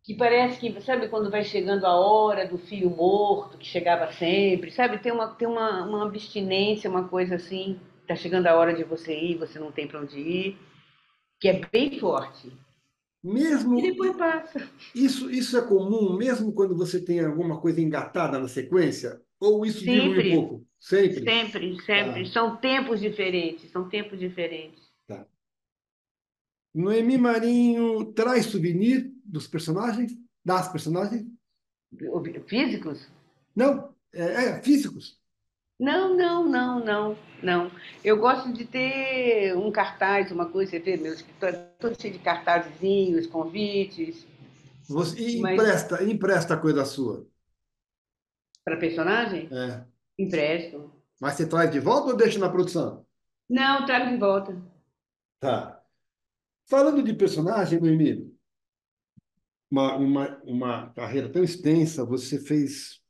B: que parece que, sabe, quando vai chegando a hora do filho morto, que chegava sempre, sabe? Tem uma abstinência, uma coisa assim, tá chegando a hora de você ir, você não tem para onde ir, que é bem forte. E
A: Mesmo
B: depois passa.
A: isso é comum, mesmo quando você tem alguma coisa engatada na sequência? Ou isso dilui um
B: Sempre,
A: pouco? Sempre?
B: sempre, sempre.
A: Tá,
B: São tempos diferentes, são tempos diferentes.
A: tá. Noemi Marinho traz souvenir dos personagens? Das personagens?
B: Físicos?
A: Não, físicos.
B: Não, não, não, não, não. Eu gosto de ter um cartaz, uma coisa, você vê, meu escritório é todo cheio de cartazezinhos, convites,
A: E
B: mas
A: empresta coisa sua.
B: para personagem,
A: É.
B: empresto.
A: Mas você traz de volta ou deixa na produção?
B: Não, trago de volta.
A: Tá. Falando de personagem, Noemi, uma carreira tão extensa, você fez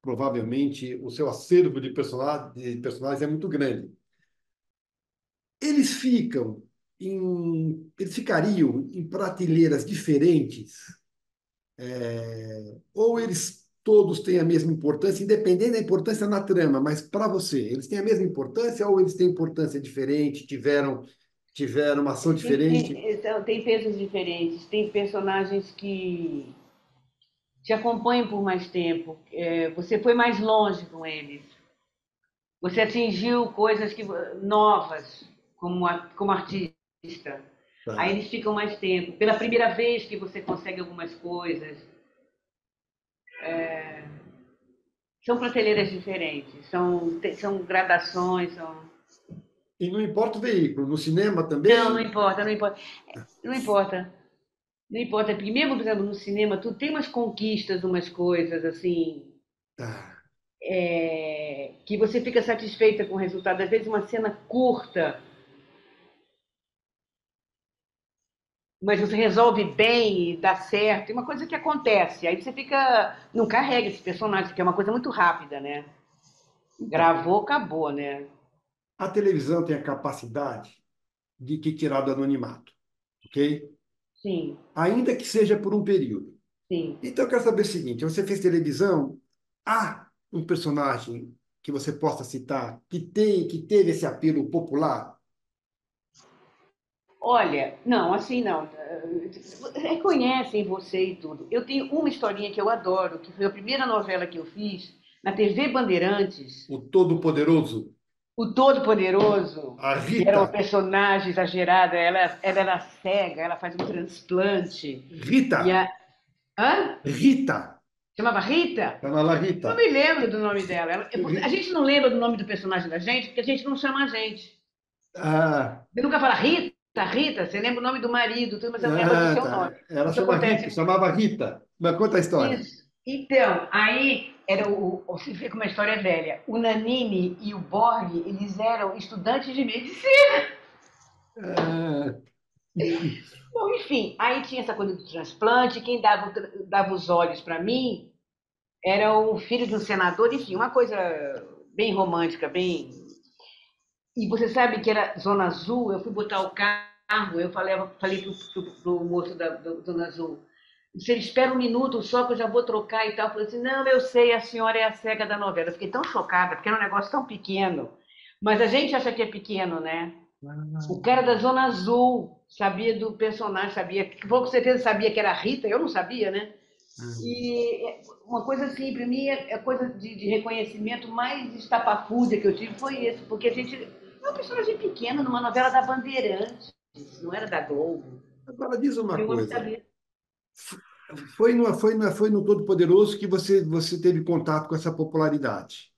A: provavelmente o seu acervo de personagens é muito grande. Eles eles ficariam em prateleiras diferentes, ou eles todos têm a mesma importância, independente da importância na trama, mas para você, eles têm a mesma importância ou eles têm importância diferente, tiveram uma ação diferente?
B: Tem pesos diferentes, tem personagens que te acompanham por mais tempo, você foi mais longe com eles, você atingiu coisas novas como artista. Aí
A: Tá.
B: eles ficam mais tempo. Pela primeira vez que você consegue algumas coisas, são prateleiras diferentes, são gradações, são.
A: E não importa o veículo, no cinema
B: Não, não
A: também?
B: importa, não importa. Não importa. Não importa, porque mesmo, por exemplo, no cinema, tu tem umas conquistas, umas coisas assim,
A: Tá.
B: que você fica satisfeita com o resultado. Às vezes uma cena curta, mas você resolve bem e dá certo. É uma coisa que acontece. Aí você fica. Não carrega esse personagem, porque é uma coisa muito rápida, né?
A: Então,
B: Gravou, acabou, né?
A: a televisão tem a capacidade de te tirar do anonimato, ok?
B: Sim,
A: Ainda que seja por um período.
B: sim.
A: Então, eu quero saber o seguinte: você fez televisão, há um personagem que você possa citar que teve esse apelo popular?
B: Olha, não, assim não. Reconhecem você e tudo. Eu tenho uma historinha que eu adoro, que foi a primeira novela que eu fiz na TV Bandeirantes,
A: O Todo-Poderoso?
B: o Todo-Poderoso,
A: A
B: que era uma
A: Rita?
B: personagem exagerada, ela era cega, ela faz um transplante.
A: Rita?
B: E a. Hã?
A: Rita?
B: Chamava Rita?
A: Chama ela
B: Eu não
A: Rita.
B: me lembro do nome dela. A gente não lembra do nome do personagem da gente porque a gente não chama a gente.
A: Ah,
B: Você nunca fala Rita, Rita, você lembra o nome do marido, tudo, mas você não lembra do seu
A: tá.
B: nome.
A: Ela
B: Isso
A: chama Rita,
B: acontece muito.
A: chamava Rita. Mas conta a história.
B: Isso. Então, aí era você vê como a história é velha. O Nanini e o Borg, eles eram estudantes de medicina.
A: Ah,
B: Bom, enfim, aí tinha essa coisa do transplante, quem dava os olhos para mim era o filho de um senador, enfim, uma coisa bem romântica, bem. E você sabe que era Zona Azul, eu fui botar o carro, falei pro moço do Zona Azul, se ele espera um minuto só que eu já vou trocar e tal. Eu falei assim, não, eu sei, a senhora é a cega da novela. Eu fiquei tão chocada, porque era um negócio tão pequeno. Mas a gente acha que é pequeno, né? O cara da Zona Azul sabia do personagem, sabia, com certeza sabia que era a Rita, eu não sabia, né? E uma coisa assim, para mim, é coisa de reconhecimento mais estapafúrdia que eu tive foi esse, porque a gente é um personagem pequeno numa novela da Bandeirantes, não era da Globo.
A: agora diz uma
B: E o homem
A: coisa.
B: sabia.
A: Foi no Todo-Poderoso que você teve contato com essa popularidade.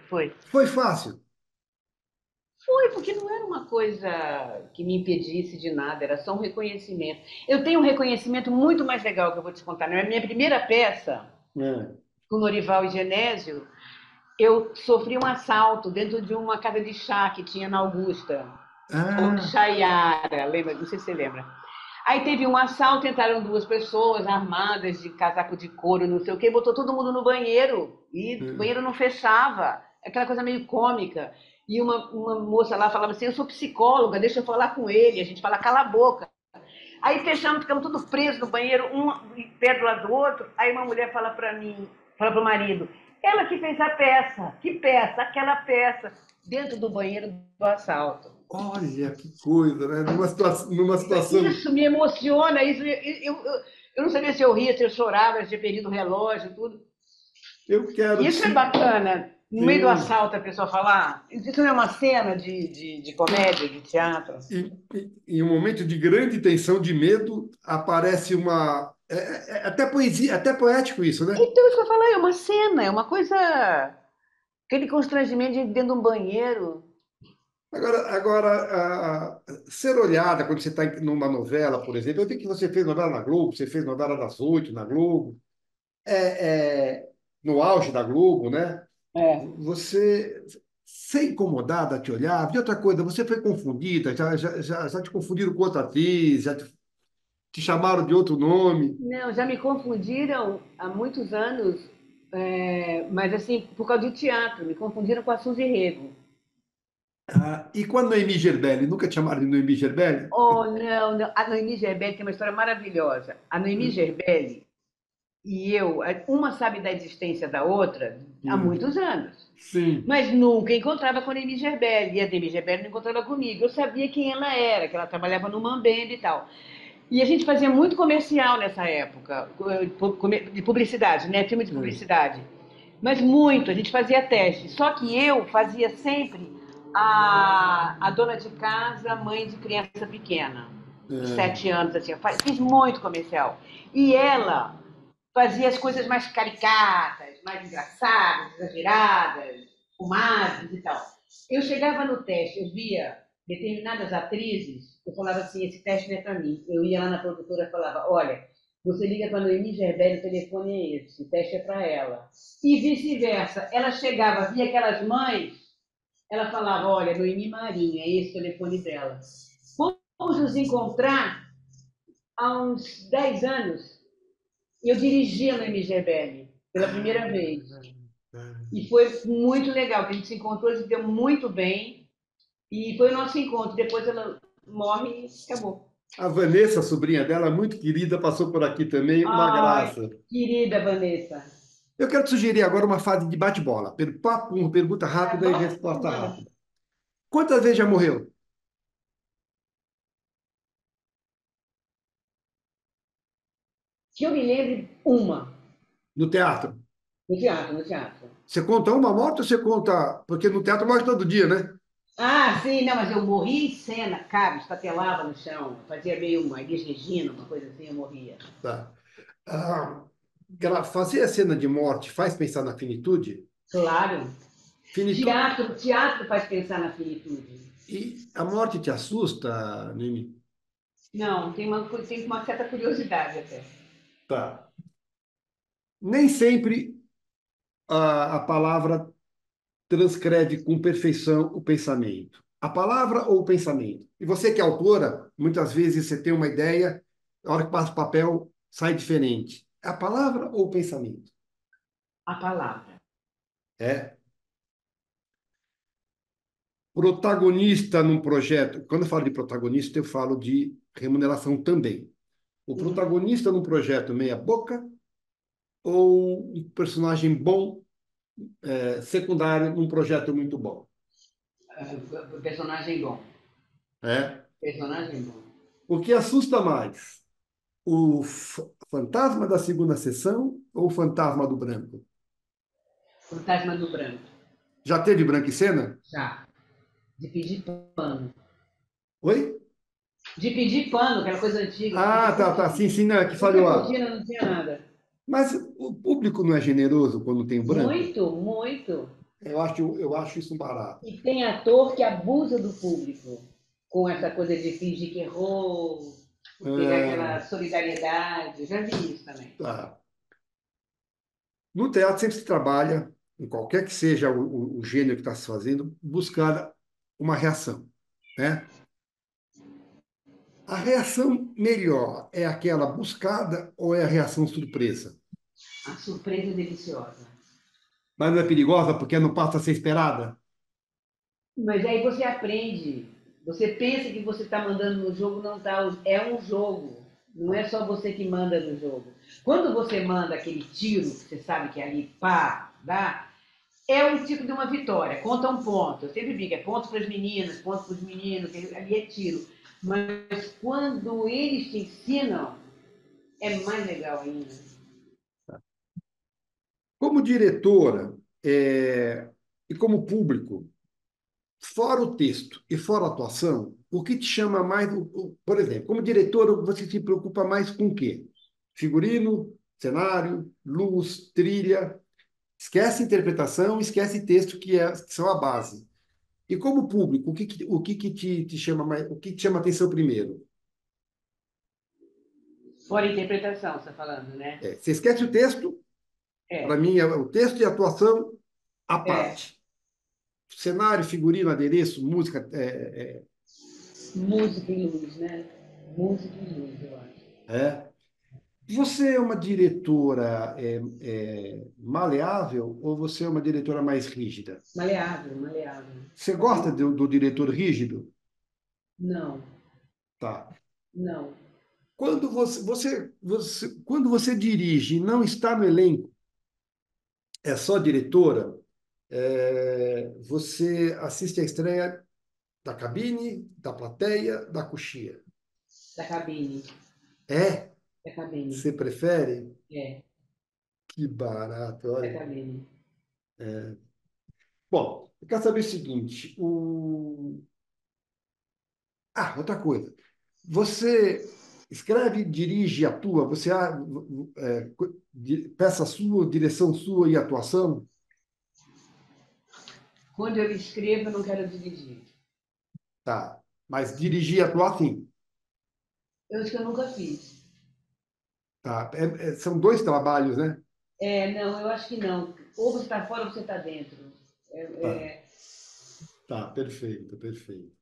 B: Foi.
A: Foi fácil.
B: Foi, porque não era uma coisa que me impedisse de nada, era só um reconhecimento. Eu tenho um reconhecimento muito mais legal que eu vou te contar. Na minha primeira peça,
A: É.
B: com Norival e Genésio, eu sofri um assalto dentro de uma casa de chá que tinha na Augusta. Ou
A: Ah,
B: Chaiara, lembra? Não sei se você lembra. Aí teve um assalto, entraram duas pessoas armadas de casaco de couro, não sei o quê, botou todo mundo no banheiro e o banheiro não fechava, aquela coisa meio cômica. E uma moça lá falava assim: eu sou psicóloga, deixa eu falar com ele. A gente fala, cala a boca. Aí fechamos, ficamos todos presos no banheiro, um perto do lado do outro. Aí uma mulher fala para mim, fala para o marido: ela que fez a peça, que peça? Aquela peça, dentro do banheiro do assalto.
A: olha que coisa, né? Numa situação.
B: Isso me emociona, eu não sabia se eu ria, se eu chorava, se tinha perdido o relógio, tudo.
A: Eu quero
B: Isso é
A: te.
B: bacana, no meio do
A: Sim.
B: assalto a pessoa falar, isso não é uma cena de comédia, de teatro?
A: Em um momento de grande tensão, de medo, aparece Até poesia, até poético isso, né?
B: Então, isso que eu falei, é uma cena, é uma coisa. Aquele constrangimento de dentro de um banheiro.
A: Agora, ser olhada quando você está numa novela, por exemplo, eu vi que você fez novela na Globo, você fez novela das 8 na Globo, no auge da Globo, né?
B: É.
A: Você ser incomodada a te olhar. E outra coisa, você foi confundida, já te confundiram com outra atriz, te chamaram de outro nome.
B: Não, já me confundiram há muitos anos, mas assim, por causa de teatro, me confundiram com a Suzy Rego.
A: E com a Noemi Gerbelli, nunca te chamaram de Noemi Gerbelli?
B: Oh, não, não. A Noemi Gerbelli tem uma história maravilhosa. A Noemi Gerbelli e eu, uma sabe da existência da outra há
A: Hum,
B: muitos anos,
A: sim.
B: mas nunca encontrava com a Noemi Gerbelli, e a Noemi Gerbelli não encontrava comigo. Eu sabia quem ela era, que ela trabalhava no Mambembe e tal. E a gente fazia muito comercial nessa época, de publicidade, né? Filme de
A: Hum.
B: publicidade. Mas muito, a gente fazia teste. Só que eu fazia sempre a dona de casa, mãe de criança pequena, de
A: É.
B: 7 anos, assim. Eu fiz muito comercial. E ela fazia as coisas mais caricatas, mais engraçadas, exageradas, fumadas e tal. Eu chegava no teste, eu via determinadas atrizes, eu falava assim, esse teste não é para mim. Eu ia lá na produtora e falava, olha, você liga para a Noemi Gerbelli, o telefone é esse, o teste é para ela. E vice-versa. Ela chegava, via aquelas mães, ela falava, olha, Noemi Marinho, é esse o telefone dela. Fomos nos encontrar há uns 10 anos, eu dirigia no MGBL pela primeira
A: Ah,
B: vez. E foi muito legal, que a gente se encontrou, a gente deu muito bem. E foi o nosso encontro. Depois ela morre e acabou.
A: a Vanessa, a sobrinha dela, muito querida, passou por aqui também, uma
B: Ai,
A: graça.
B: querida Vanessa.
A: Eu quero te sugerir agora uma fase de bate-bola. Papo, pergunta
B: Tá
A: rápida e
B: bom?
A: resposta
B: Manda.
A: rápida. Quantas vezes já morreu?
B: Que eu me lembre uma.
A: No teatro?
B: No teatro, no teatro.
A: Você conta uma morte ou você conta. Porque no teatro morre todo dia, né?
B: Ah, sim, não, mas eu morri em cena, cara, estatelava no chão, fazia meio uma Elis Regina, uma coisa assim, eu morria.
A: Tá. Fazer a cena de morte faz pensar na finitude?
B: Claro.
A: Finitude.
B: Teatro faz pensar na finitude.
A: E a morte te assusta, Nini?
B: Não, tem uma certa curiosidade até.
A: Tá. Nem sempre a palavra transcreve com perfeição o pensamento. A palavra ou o pensamento? E você que é autora, muitas vezes você tem uma ideia, na hora que passa o papel, sai diferente. É a palavra ou o pensamento?
B: A palavra.
A: É. Protagonista num projeto. Quando eu falo de protagonista, eu falo de remuneração também. O
B: Uhum.
A: protagonista num projeto meia boca ou um personagem bom, secundário num projeto muito bom?
B: Personagem bom.
A: É.
B: Personagem bom.
A: O que assusta mais? O fantasma da segunda sessão ou o fantasma do branco?
B: Fantasma do branco.
A: Já teve branco em cena?
B: Já. De pedir pano.
A: Oi?
B: De pedir pano, aquela coisa antiga, de
A: Ah,
B: pedir
A: tá, tá.
B: cortina.
A: Sim, sim, não, é que
B: Não tinha
A: falhou.
B: cortina, não tinha nada.
A: Mas o público não é generoso quando tem branco?
B: Muito, muito.
A: Eu acho isso um barato.
B: E tem ator que abusa do público com essa coisa de fingir que errou, pegar
A: Ah,
B: aquela solidariedade. Eu já vi isso também.
A: tá. No teatro sempre se trabalha, em qualquer que seja o gênero que está se fazendo, buscar uma reação, né? A reação melhor é aquela buscada ou é a reação surpresa?
B: A surpresa é deliciosa.
A: Mas não é perigosa porque não passa a ser esperada?
B: Mas aí você aprende. Você pensa que você está mandando no jogo, não está. É um jogo. Não é só você que manda no jogo. Quando você manda aquele tiro, que você sabe que é ali, pá, dá, é um tipo de uma vitória. Conta um ponto. Eu sempre digo, é ponto para as meninas, ponto para os meninos, que ali é tiro. Mas quando eles te ensinam, é mais legal ainda.
A: Como diretora, e como público, fora o texto e fora a atuação, o que te chama mais, por exemplo, como diretora, você se preocupa mais com o quê? Figurino, cenário, luz, trilha. Esquece interpretação, esquece texto, que são a base. E como público, o que que te chama mais, o que te chama atenção primeiro?
B: Fora interpretação, você está falando, né?
A: Você esquece o texto, para
B: É,
A: mim é o texto e a atuação à
B: é.
A: parte. Cenário, figurino, adereço, música,
B: Música e luz, né? Música e luz, eu acho.
A: é. Você é uma diretora maleável ou você é uma diretora mais rígida?
B: Maleável, maleável.
A: Você
B: Pode
A: gosta
B: ir.
A: do diretor rígido?
B: Não,
A: Tá.
B: não.
A: Quando você dirige e não está no elenco, é só diretora, você assiste a estreia da cabine, da plateia, da coxia.
B: Da cabine.
A: É?
B: Da cabine.
A: Você prefere?
B: É,
A: Que barato,
B: da
A: olha.
B: cabine.
A: Bom, eu quero saber o seguinte. Outra coisa. Você escreve, dirige, atua, peça sua, direção sua e atuação?
B: Quando eu escrevo, eu não quero dirigir.
A: Tá. Mas dirigir e atuar, sim.
B: Eu acho que eu nunca fiz.
A: Tá. São dois trabalhos, né?
B: É, não, eu acho que não. Ou você está fora ou você está dentro. É,
A: Tá.
B: é,
A: Tá, perfeito, perfeito.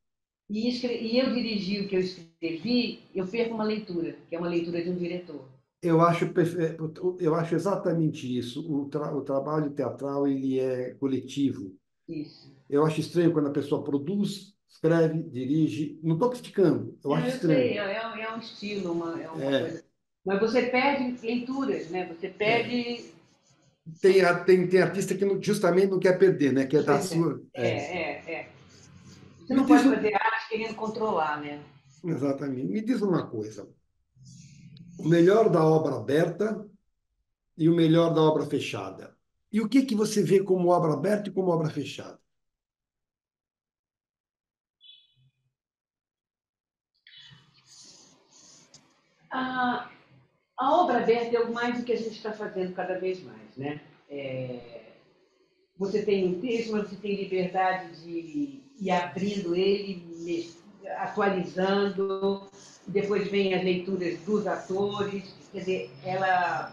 B: e eu dirigi o que eu escrevi, eu perco uma leitura, que é uma leitura de um diretor.
A: Eu acho exatamente isso. O trabalho teatral, ele é coletivo.
B: Isso.
A: Eu acho estranho quando a pessoa produz, escreve, dirige. Não estou criticando, eu acho
B: Eu sei,
A: estranho.
B: é um estilo, é uma
A: É,
B: coisa. Mas você perde leituras, né? Você
A: é.
B: perde.
A: Tem artista que justamente não quer perder, né? Quer dar a
B: Pois é,
A: sua.
B: é. Você
A: Me
B: não
A: diz
B: pode
A: um...
B: fazer arte querendo controlar, né?
A: Exatamente. Me diz uma coisa. O melhor da obra aberta e o melhor da obra fechada. E o que que você vê como obra aberta e como obra fechada?
B: A, a obra aberta é o mais do que a gente está fazendo cada vez mais, né? É, você tem um texto, mas você tem liberdade de ir abrindo ele, atualizando, depois vem as leituras dos atores, quer dizer, ela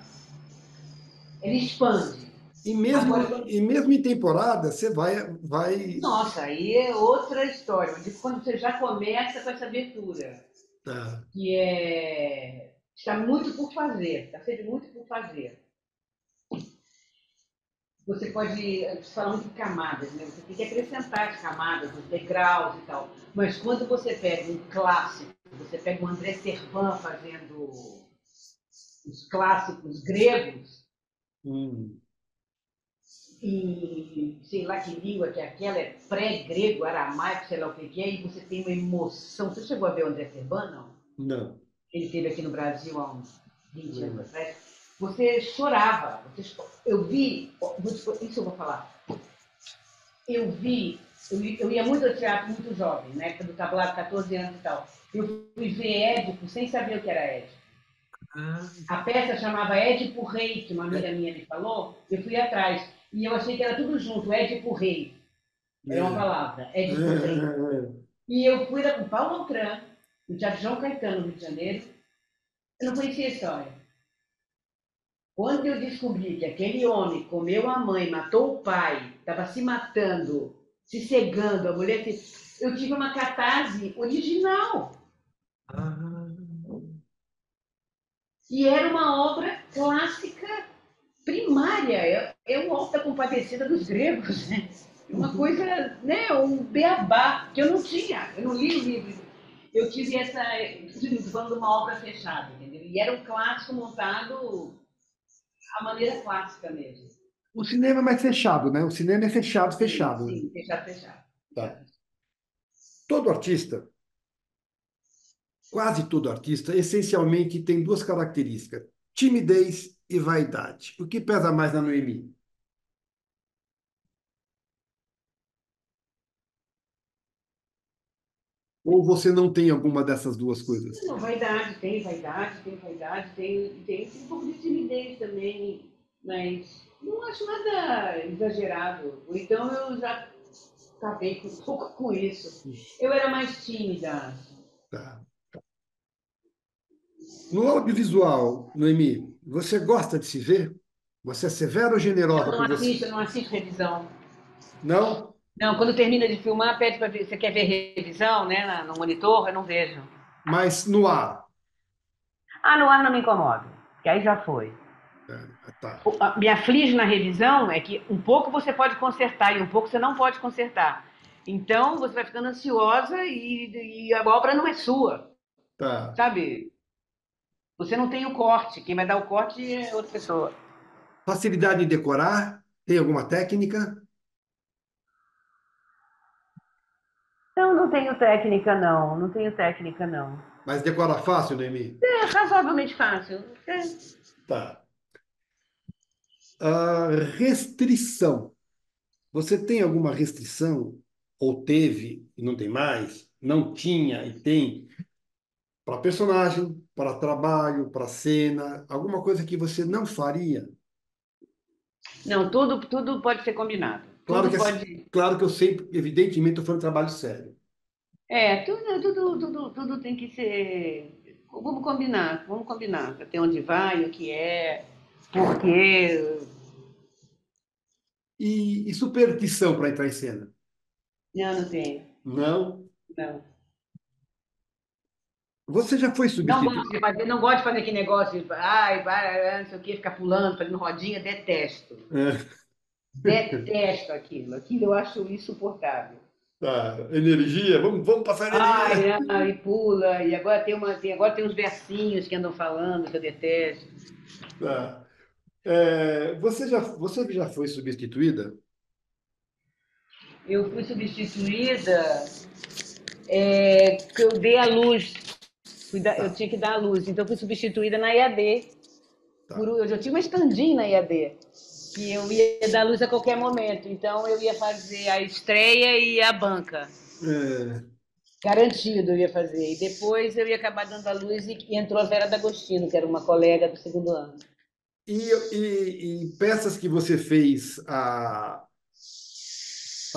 B: expande.
A: E mesmo,
B: Agora,
A: e mesmo em temporada, você vai.
B: nossa, aí é outra história, de quando você já começa com essa abertura,
A: Tá.
B: que está muito por fazer, está sendo muito por fazer. Você pode falar muito em camadas, né? Você tem que acrescentar as camadas, os degraus e tal. Mas quando você pega um clássico, você pega o André Servan fazendo os clássicos gregos,
A: Hum,
B: e sei lá que língua que é aquela, é pré-grego, aramaico, sei lá o que é, e você tem uma emoção. Você chegou a ver o André Servan, não?
A: não,
B: Ele esteve aqui no Brasil há uns 20 anos
A: não.
B: atrás. Você chorava. Eu vi, isso eu vou falar, eu vi, eu ia muito ao teatro muito jovem, na época do tablado, 14 anos e tal. Eu fui ver Édipo sem saber o que era Édipo.
A: Ah,
B: A peça chamava Édipo Rei, que uma amiga
A: é,
B: minha me falou, eu fui atrás. E eu achei que era tudo junto, Édipo Rei. Era uma
A: é,
B: palavra, Édipo Rei. E eu fui com Paulo Altran, no Teatro João Caetano, no Rio de Janeiro. Eu não conhecia a história. Quando eu descobri que aquele homem comeu a mãe, matou o pai, estava se matando, se cegando, a mulher eu tive uma catarse original.
A: ah,
B: E era uma obra clássica primária. É o Alto da Compadecida dos gregos. Né? Uma coisa, né, um beabá, que eu não tinha. Eu não li o livro. Eu tive essa, falando de uma obra fechada, entendeu? E era um clássico montado à maneira clássica mesmo.
A: o cinema é mais fechado, né? O cinema é fechado,
B: Sim,
A: fechado, né?
B: sim, fechado, fechado.
A: Tá. Todo artista, quase todo artista, essencialmente tem duas características: timidez e vaidade. O que pesa mais na Noemi? Ou você não tem alguma dessas duas coisas?
B: Não, vaidade, tem um pouco de timidez também, mas não acho nada exagerado. Ou então eu já acabei com, um pouco com isso. Eu era mais tímida.
A: Tá. No audiovisual, Noemi, você gosta de se ver? Você é severa ou generosa com você?
B: Eu não assisto revisão.
A: Não?
B: Não, quando termina de filmar, pede para ver. Você quer ver revisão, né, no monitor? Eu não vejo.
A: Mas no ar.
B: Ah, no ar não me incomoda, que aí já foi.
A: Tá.
B: Me aflige na revisão é que um pouco você pode consertar e um pouco você não pode consertar. Então você vai ficando ansiosa e a obra não é sua,
A: Tá.
B: sabe? Você não tem o corte, quem vai dar o corte é outra pessoa.
A: Facilidade em decorar? Tem alguma técnica?
B: Não, não tenho técnica, não. Não tenho técnica, não.
A: Mas decora fácil, Noemi?
B: É razoavelmente fácil. É.
A: Tá. Restrição. Você tem alguma restrição? Ou teve e não tem mais? Não tinha e tem? Para personagem, para trabalho, para cena? Alguma coisa que você não faria?
B: Não, tudo pode ser combinado.
A: Claro
B: Tudo
A: que,
B: pode.
A: claro que eu sempre, evidentemente, estou falando de trabalho sério.
B: Tudo tem que ser. Vamos combinar. Até onde vai, o que é, por quê.
A: E superstição para entrar em cena?
B: Não, não tem.
A: Não.
B: Não.
A: Você já foi substituído?
B: Não gosto de fazer aquele negócio de, ai, vai, não sei o que, ficar pulando, fazendo rodinha, detesto. Detesto aquilo. Aquilo eu acho insuportável.
A: Tá. Energia? Vamos passar energia.
B: Ai, ai, pula, e agora tem uns versinhos que andam falando que eu detesto.
A: Tá. Você já foi substituída?
B: Eu fui substituída porque eu dei a luz, eu
A: Tá,
B: tinha que dar a luz, então eu fui substituída na EAD.
A: tá.
B: Eu já tinha uma stand-in na EAD, que eu ia dar luz a qualquer momento, então eu ia fazer a estreia e a banca.
A: É,
B: Garantido eu ia fazer. E depois eu ia acabar dando a luz e entrou a Vera D'Agostino, que era uma colega do segundo ano.
A: e peças que você fez a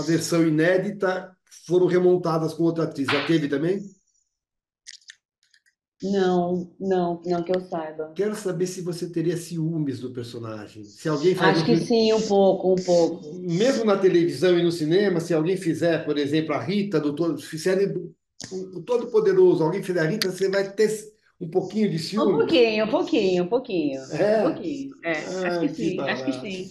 A: versão inédita foram remontadas com outra atriz. Já teve também?
B: Não que eu saiba.
A: Quero saber se você teria ciúmes do personagem. Se alguém faz
B: Acho
A: um
B: que
A: filme,
B: sim, um pouco.
A: mesmo na televisão e no cinema, se alguém fizer, por exemplo, a Rita do Todo, fizerem o Todo-Poderoso, alguém fizer a Rita, você vai ter um pouquinho de ciúmes?
B: Um
A: É.
B: pouquinho. É,
A: Ai, que
B: acho que
A: barato.
B: sim.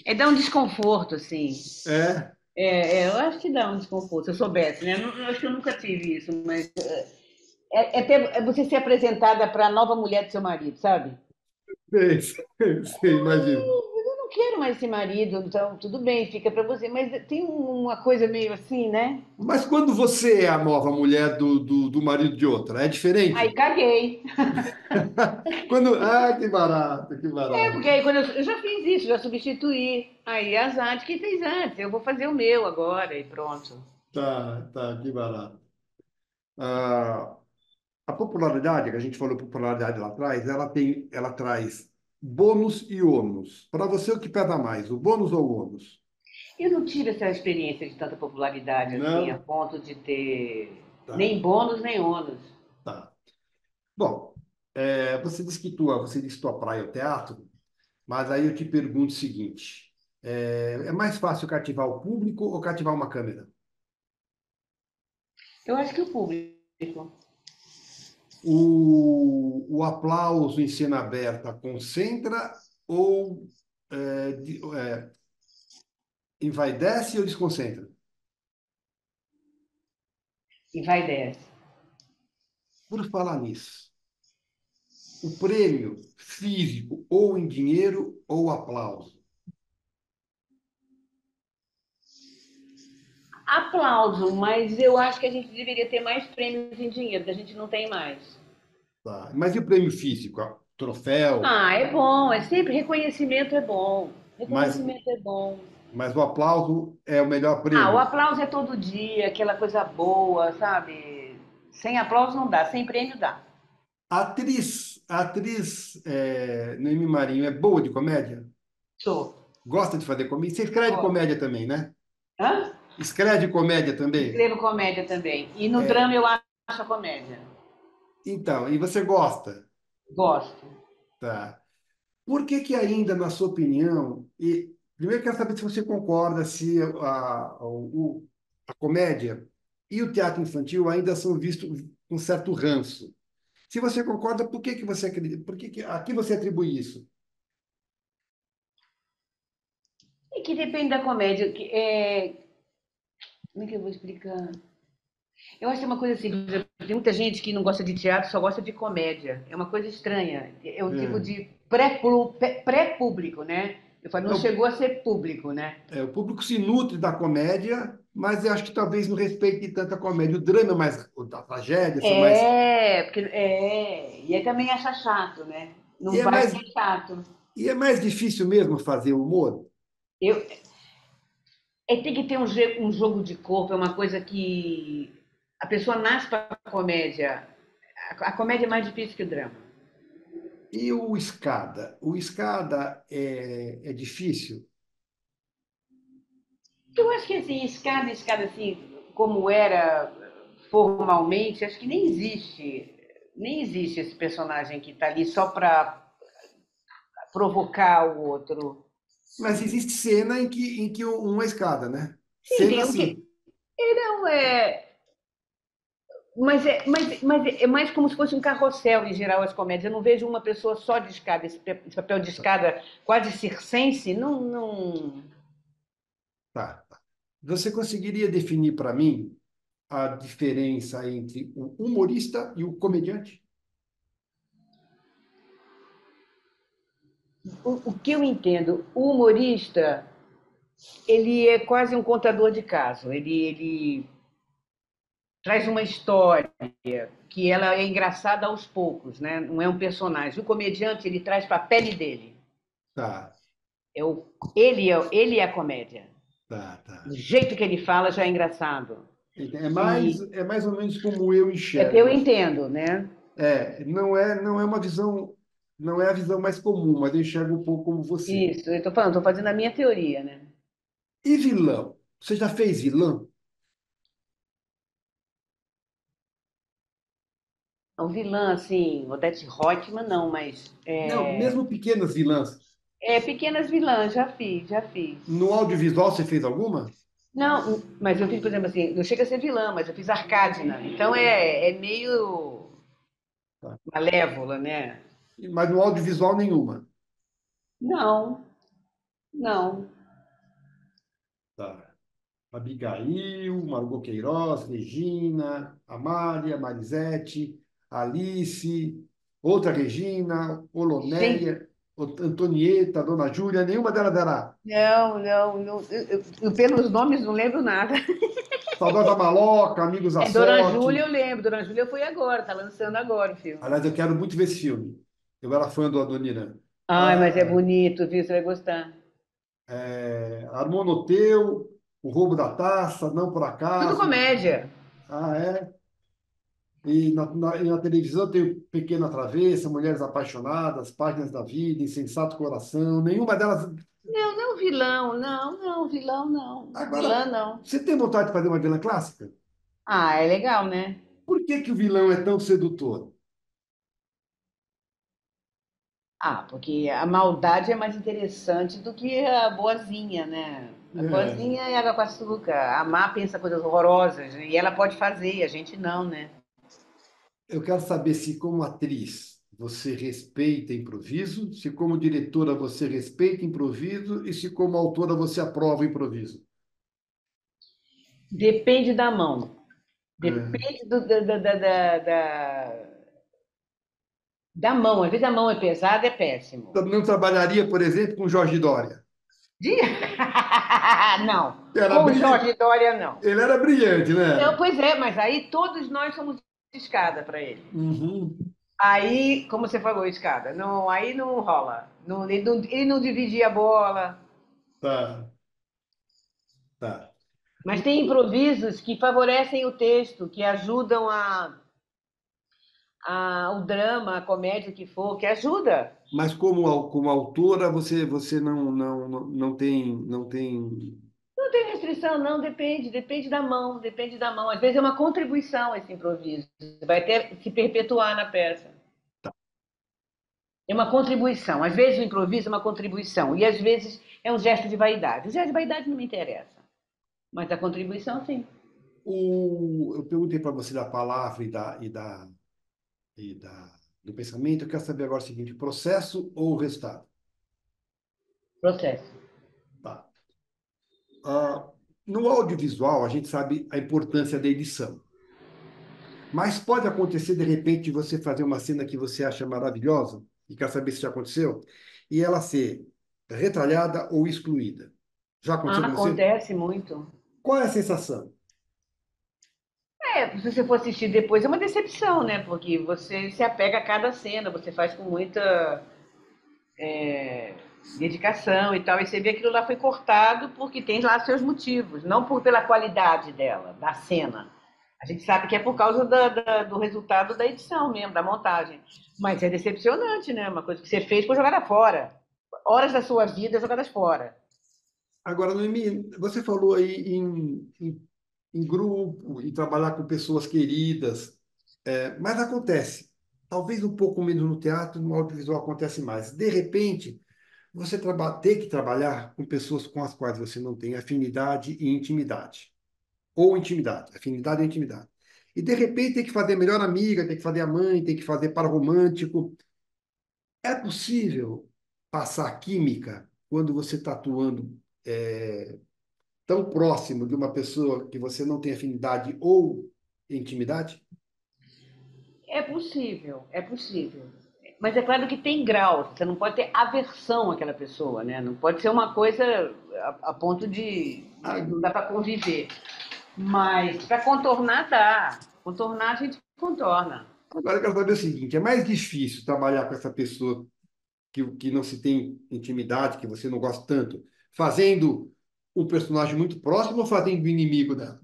B: É dar um desconforto, assim.
A: É.
B: Eu acho que dá um desconforto, se eu soubesse, né? Eu acho que eu nunca tive isso, mas é você ser apresentada para a nova mulher do seu marido, sabe?
A: Sei, sei, imagino.
B: Eu não quero mais esse marido, então tudo bem, fica para você, mas tem uma coisa meio assim, né?
A: Mas quando você é a nova mulher do marido de outra, é
B: Aí
A: diferente?
B: caguei.
A: Que barato, que barato.
B: Porque aí quando eu já fiz isso, já substituí. Aí azar de quem fez antes, eu vou fazer o meu agora e pronto.
A: Tá, que barato. Ah, a popularidade, que a gente falou popularidade lá atrás, ela traz bônus e ônus. Para você, o que pesa mais, o bônus ou o ônus?
B: Eu não tive essa experiência de tanta popularidade assim, a
A: Não?
B: ponto de ter
A: Tá,
B: nem bônus nem ônus.
A: tá. Bom, você disse que tua praia é o teatro, mas aí eu te pergunto o seguinte: é mais fácil cativar o público ou cativar uma câmera?
B: Eu acho que o público.
A: O aplauso em cena aberta concentra ou envaidece ou desconcentra?
B: E vai dessa.
A: Por falar nisso, o prêmio físico ou em dinheiro ou aplauso?
B: Aplauso, mas eu acho que a gente deveria ter mais prêmios em dinheiro, que a gente não tem mais.
A: Tá. Mas e o prêmio físico? Troféu?
B: Ah, é bom, é sempre reconhecimento é bom.
A: Mas,
B: Reconhecimento é bom.
A: Mas o aplauso é o melhor
B: Ah, o
A: prêmio.
B: aplauso é todo dia, aquela coisa boa, sabe? Sem aplauso não dá, sem prêmio dá.
A: A atriz Noemi Marinho é boa de comédia?
B: Sou.
A: Gosta de fazer comédia? Você escreve
B: Gosto.
A: comédia também, né?
B: Hã?
A: Escreve comédia também?
B: Escrevo comédia também. E no
A: É,
B: drama eu acho a comédia.
A: então, e você gosta?
B: Gosto.
A: Tá. Por que que ainda, na sua opinião, e primeiro eu quero saber se você concorda se a comédia e o teatro infantil ainda são vistos com certo ranço. Se você concorda, por que que você acredita? A que você atribui isso?
B: E que depende da comédia. Como é que eu vou explicar? Eu acho que é uma coisa assim, por exemplo, tem muita gente que não gosta de teatro, só gosta de comédia. É uma coisa estranha. É um tipo
A: É,
B: de pré-público, né? Eu falo,
A: é
B: não
A: o,
B: chegou a ser público, né?
A: o público se nutre da comédia, mas eu acho que talvez não respeite tanto a comédia. O drama é mais, a tragédia são mais.
B: E aí também acha chato, né?
A: E
B: Não
A: é
B: vai
A: mais,
B: porque é chato.
A: e é mais difícil mesmo fazer humor.
B: Eu, tem que ter um jogo de corpo, é uma coisa que a pessoa nasce para a comédia. A comédia é mais difícil que o drama.
A: E o escada? O escada é difícil.
B: Eu acho que assim, escada assim, como era formalmente, acho que nem existe. Nem existe esse personagem que está ali só para provocar o outro.
A: Mas existe cena em que uma escada, né?
B: Sim,
A: Cena
B: tem o que.
A: sim.
B: Não é. Mas é mais como se fosse um carrossel em geral as comédias. Eu não vejo uma pessoa só de escada, esse papel de escada quase circense, não, não.
A: Tá, tá. Você conseguiria definir para mim a diferença entre o humorista e o comediante?
B: O que eu entendo, o humorista, ele é quase um contador de caso. Ele traz uma história que ela é engraçada aos poucos, né? Não é um personagem. O comediante, ele traz para a pele dele.
A: Tá,
B: Ele é a comédia.
A: tá,
B: O
A: tá.
B: jeito que ele fala já é engraçado.
A: É
B: E
A: é mais ou menos como eu
B: é que eu
A: enxergo.
B: entendo, né?
A: Não é uma visão, não é a visão mais comum, mas eu enxergo um pouco como você.
B: Isso, eu estou falando, estou fazendo a minha teoria, né?
A: E vilão? Você já fez vilão?
B: O vilã, assim, Odete Roitman, não, mas
A: Não, mesmo pequenas vilãs.
B: pequenas vilãs, já fiz, já fiz.
A: No audiovisual você fez alguma?
B: Não, mas eu fiz, por exemplo, assim, não chega a ser vilã, mas eu fiz Arcádina, então é meio
A: Tá.
B: malévola, né?
A: Mas no audiovisual nenhuma.
B: Não, não.
A: Tá. Abigail, Margot Queiroz, Regina, Amália, Marisete, Alice, outra Regina,
B: Gente,
A: Olonéia, Antonieta, Dona Júlia, nenhuma delas era.
B: não, pelos nomes não lembro nada.
A: Saudosa Maloca, Amigos à
B: É Dona Júlia,
A: Sorte.
B: eu lembro. Dona Júlia foi agora, tá lançando agora o filme.
A: Aliás, eu quero muito ver esse filme. Eu era fã do Adoniran.
B: Ai, mas é
A: Ah,
B: bonito, viu? Você vai gostar.
A: Harmonoteu, O Roubo da Taça, Não Por
B: Tudo
A: Acaso.
B: comédia.
A: Ah, é? E na televisão tem o Pequena Travessa, Mulheres Apaixonadas, Páginas da Vida, Insensato Coração. Nenhuma delas.
B: Não, não vilão, não, vilão não. Vilã
A: Agora,
B: não.
A: você tem vontade de fazer uma vilã clássica?
B: Ah, é legal, né?
A: Por que que o vilão é tão sedutor?
B: Ah, porque a maldade é mais interessante do que a boazinha, né? A
A: É,
B: boazinha é água com açúcar. A má pensa coisas horrorosas, né? E ela pode fazer, a gente não, né?
A: eu quero saber se, como atriz, você respeita improviso, se, como diretora, você respeita improviso e se, como autora, você aprova o improviso.
B: Depende da mão.
A: É.
B: Depende da mão. Às vezes a mão é pesada, é péssimo.
A: Não trabalharia, por exemplo, com Jorge Dória.
B: De- Não.
A: Era
B: Com o
A: brilhante.
B: Jorge Dória, não.
A: Ele era brilhante,
B: Não,
A: né?
B: pois é, mas aí todos nós somos de escada para ele.
A: Uhum.
B: Aí, como você falou, escada, não, aí não rola. Não, ele não dividia a bola.
A: Tá. Tá.
B: Mas tem improvisos que favorecem o texto, que ajudam o drama, a comédia, o que for, que ajuda.
A: Mas como autora, você não tem.
B: Não tem restrição, não, depende da mão, depende da mão. Às vezes é uma contribuição esse improviso, vai até se perpetuar na peça. É uma contribuição. Às vezes o improviso é uma contribuição, e às vezes é um gesto de vaidade. O gesto de vaidade não me interessa, mas a contribuição, sim.
A: Eu perguntei para você da palavra do pensamento. Eu quero saber agora o seguinte: processo ou resultado?
B: Processo.
A: Tá. No audiovisual, a gente sabe a importância da edição. Mas pode acontecer, de repente, você fazer uma cena que você acha maravilhosa, e quer saber se já aconteceu, e ela ser retalhada ou excluída. Já aconteceu
B: Ah,
A: com você?
B: acontece muito.
A: Qual é a sensação?
B: É, se você for assistir depois, é uma decepção, né? Porque você se apega a cada cena, você faz com muita dedicação e tal, e você vê que aquilo lá foi cortado porque tem lá seus motivos, não pela qualidade dela, da cena. A gente sabe que é por causa do resultado da edição mesmo, da montagem. Mas é decepcionante, né? Uma coisa que você fez foi jogada fora. Horas da sua vida jogadas fora.
A: Agora, Noemi, você falou aí em grupo, em trabalhar com pessoas queridas, mas acontece. Talvez um pouco menos no teatro, no audiovisual acontece mais. De repente, você ter que trabalhar com pessoas com as quais você não tem afinidade e intimidade. Ou intimidade, afinidade e intimidade. E de repente tem que fazer a melhor amiga, tem que fazer a mãe, tem que fazer par romântico. É possível passar química quando você está atuando tão próximo de uma pessoa que você não tem afinidade ou intimidade?
B: É possível, é possível. Mas é claro que tem graus, você não pode ter aversão àquela pessoa, né? Não pode ser uma coisa a ponto de
A: Ah,
B: não dá para conviver. Mas para contornar dá. Contornar a gente contorna.
A: agora eu quero saber o seguinte: é mais difícil trabalhar com essa pessoa que não se tem intimidade, que você não gosta tanto, fazendo um personagem muito próximo ou fazendo o inimigo dela?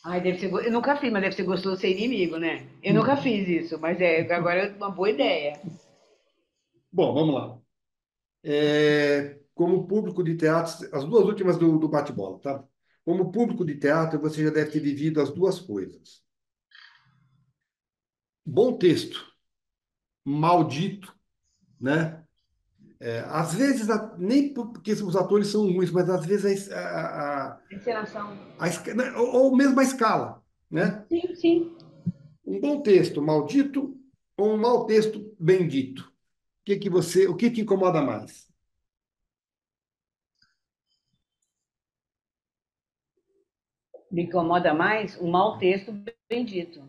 B: Ai, deve ser, eu nunca fiz, mas deve ser gostoso ser inimigo, né? Eu nunca fiz isso, mas agora é uma boa ideia.
A: Bom, vamos lá. Como público de teatro, as duas últimas do bate-bola, tá? Como público de teatro, você já deve ter vivido as duas coisas. Bom texto, maldito, né? Às vezes, nem porque os atores são ruins, mas às vezes
B: Encenação.
A: né? Ou mesmo a escala, né?
B: Sim, sim.
A: Um bom texto maldito ou um mau texto bendito? O que te incomoda mais?
B: Me incomoda mais um mau texto bendito.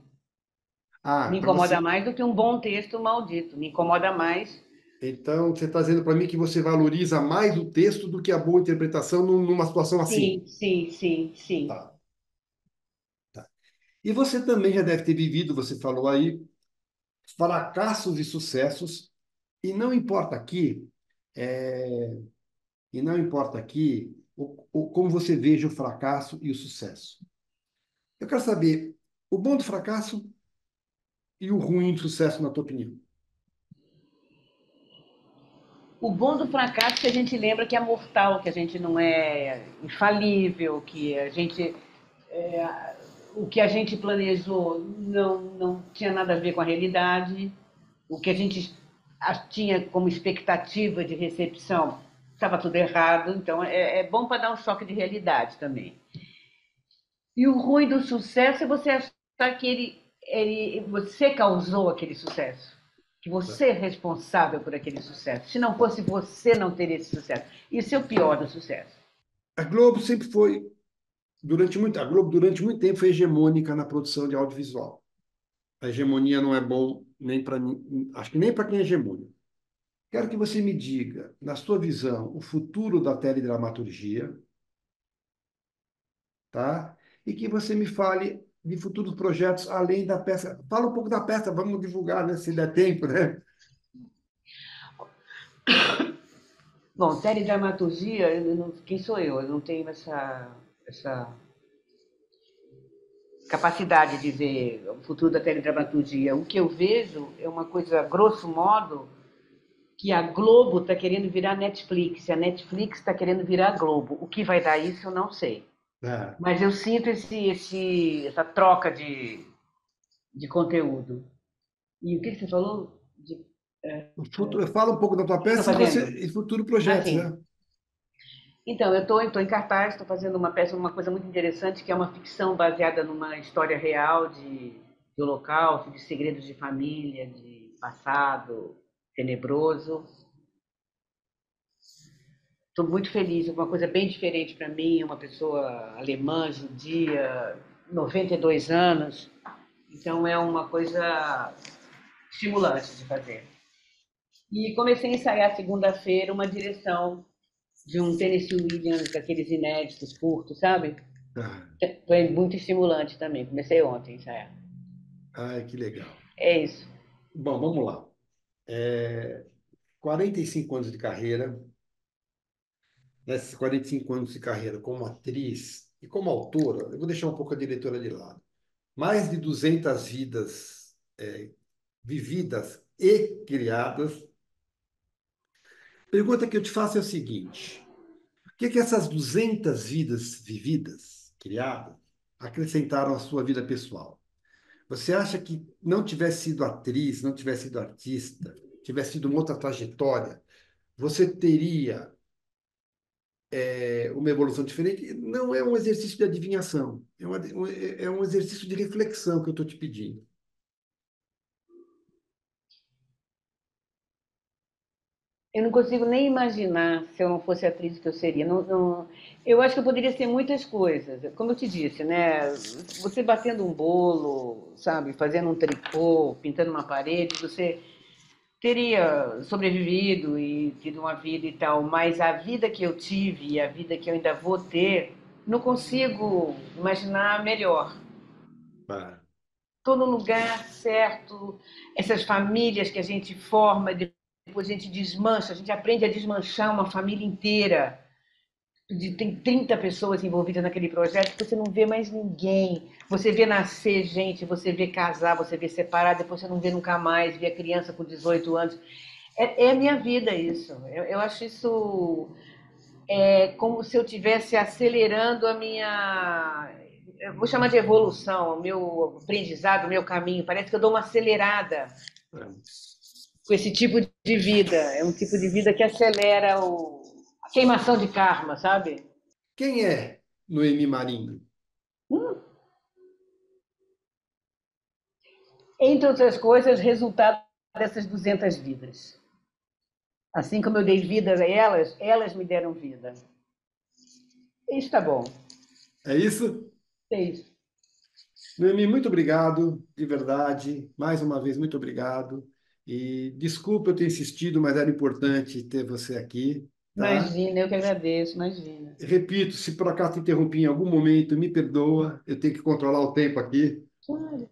A: Ah,
B: Me
A: para
B: incomoda
A: você.
B: mais do que um bom texto maldito. Me incomoda mais.
A: Então, você está dizendo para mim que você valoriza mais o texto do que a boa interpretação numa situação assim.
B: Sim, sim, sim, sim.
A: Tá, tá. E você também já deve ter vivido, você falou aí, fracassos e sucessos, e não importa aqui, é, e não importa aqui como você veja o fracasso e o sucesso. Eu quero saber o bom do fracasso e o ruim do sucesso, na tua opinião.
B: O bom do fracasso é que a gente lembra que é mortal, que a gente não é infalível, que a gente o que a gente planejou não tinha nada a ver com a realidade, o que a gente tinha como expectativa de recepção estava tudo errado, então é bom para dar um choque de realidade também. E o ruim do sucesso é você achar que você causou aquele sucesso, que você é responsável por aquele sucesso. Se não fosse você, não teria esse sucesso. Isso é o pior do sucesso.
A: A Globo sempre foi, a Globo durante muito tempo foi hegemônica na produção de audiovisual. A hegemonia não é bom nem para mim, acho que nem para quem é hegemônico. Quero que você me diga, na sua visão, o futuro da teledramaturgia, tá? E que você me fale de futuros projetos além da peça. Fala um pouco da peça, vamos divulgar, né? Se der tempo, né?
B: Bom, teledramaturgia, quem sou eu? Eu não tenho essa capacidade de ver o futuro da teledramaturgia. O que eu vejo é uma coisa, grosso modo, que a Globo está querendo virar Netflix, e a Netflix está querendo virar Globo. O que vai dar isso, eu não sei.
A: É.
B: Mas eu sinto essa troca de conteúdo. E o que você falou?
A: Fala um pouco da tua
B: O que eu estou
A: peça
B: fazendo?
A: e futuro projetos,
B: Assim,
A: né?
B: então, eu estou em cartaz, estou fazendo uma peça, uma coisa muito interessante, que é uma ficção baseada numa história real de holocausto, de segredos de família, de passado tenebroso. Estou muito feliz, uma coisa bem diferente para mim, uma pessoa alemã, judia, 92 anos. Então é uma coisa estimulante de fazer. E comecei a ensaiar segunda-feira uma direção de um Tennessee Williams, daqueles inéditos curtos, sabe?
A: Ah,
B: Foi muito estimulante também. Comecei ontem a ensaiar.
A: ai, que legal.
B: É isso.
A: Bom, vamos lá. 45 anos de carreira, nesses 45 anos de carreira como atriz e como autora, eu vou deixar um pouco a diretora de lado. Mais de 200 vidas vividas e criadas. Pergunta que eu te faço é o seguinte: o que essas 200 vidas vividas, criadas, acrescentaram à sua vida pessoal? Você acha que não tivesse sido atriz, não tivesse sido artista, tivesse sido uma outra trajetória, você teria uma evolução diferente? Não é um exercício de adivinhação, é um exercício de reflexão que eu estou te pedindo.
B: Eu não consigo nem imaginar se eu não fosse atriz o que eu seria. Eu acho que eu poderia ser muitas coisas. Como eu te disse, né? Você batendo um bolo, sabe? Fazendo um tricô, pintando uma parede, você teria sobrevivido e tido uma vida e tal. Mas a vida que eu tive e a vida que eu ainda vou ter, não consigo imaginar melhor.
A: Ah,
B: Estou no lugar certo, essas famílias que a gente forma, depois a gente desmancha, a gente aprende a desmanchar uma família inteira. Tem 30 pessoas envolvidas naquele projeto, você não vê mais ninguém. Você vê nascer gente, você vê casar, você vê separar, depois você não vê nunca mais, vê a criança com 18 anos. É a minha vida isso. Eu acho isso como se eu estivesse acelerando a minha. Eu vou chamar de evolução, o meu aprendizado, o meu caminho. Parece que eu dou uma acelerada
A: é.
B: com esse tipo de vida. É um tipo de vida que acelera a queimação de karma, sabe?
A: Quem é Noemi Marinho?
B: Hum. Entre outras coisas, resultado dessas 200 vidas. Assim como eu dei vida a elas, elas me deram vida. Isso tá bom.
A: É isso?
B: É isso.
A: Noemi, muito obrigado, de verdade. Mais uma vez, muito obrigado. E desculpa eu ter insistido, mas era importante ter você aqui, tá?
B: Imagina, eu que agradeço, imagina.
A: Repito, se por acaso te interrompi em algum momento, me perdoa, eu tenho que controlar o tempo aqui,
B: Claro.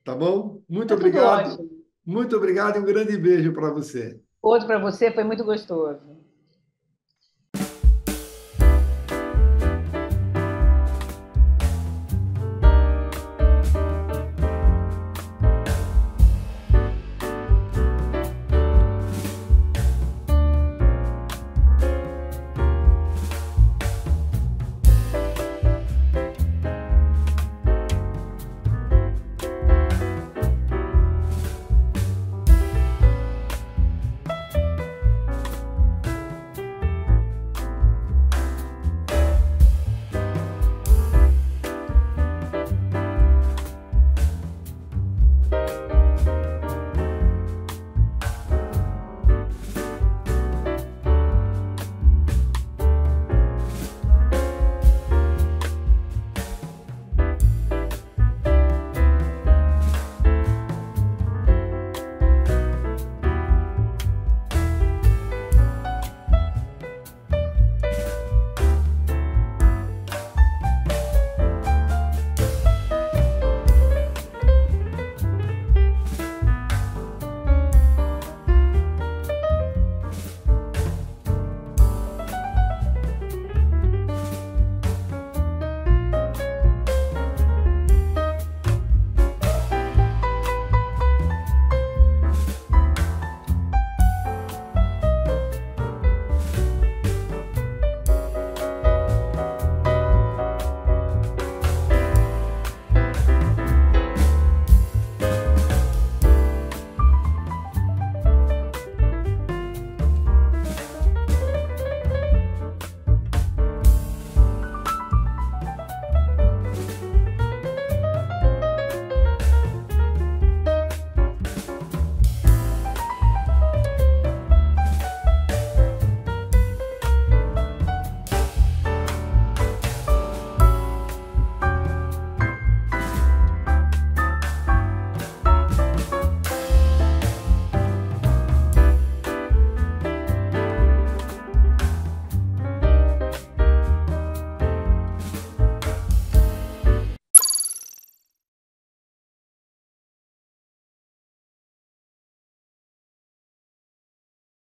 A: tá bom? Muito
B: Tá tudo
A: obrigado.
B: ótimo.
A: Muito obrigado e um grande beijo para você.
B: Outro para você foi muito gostoso.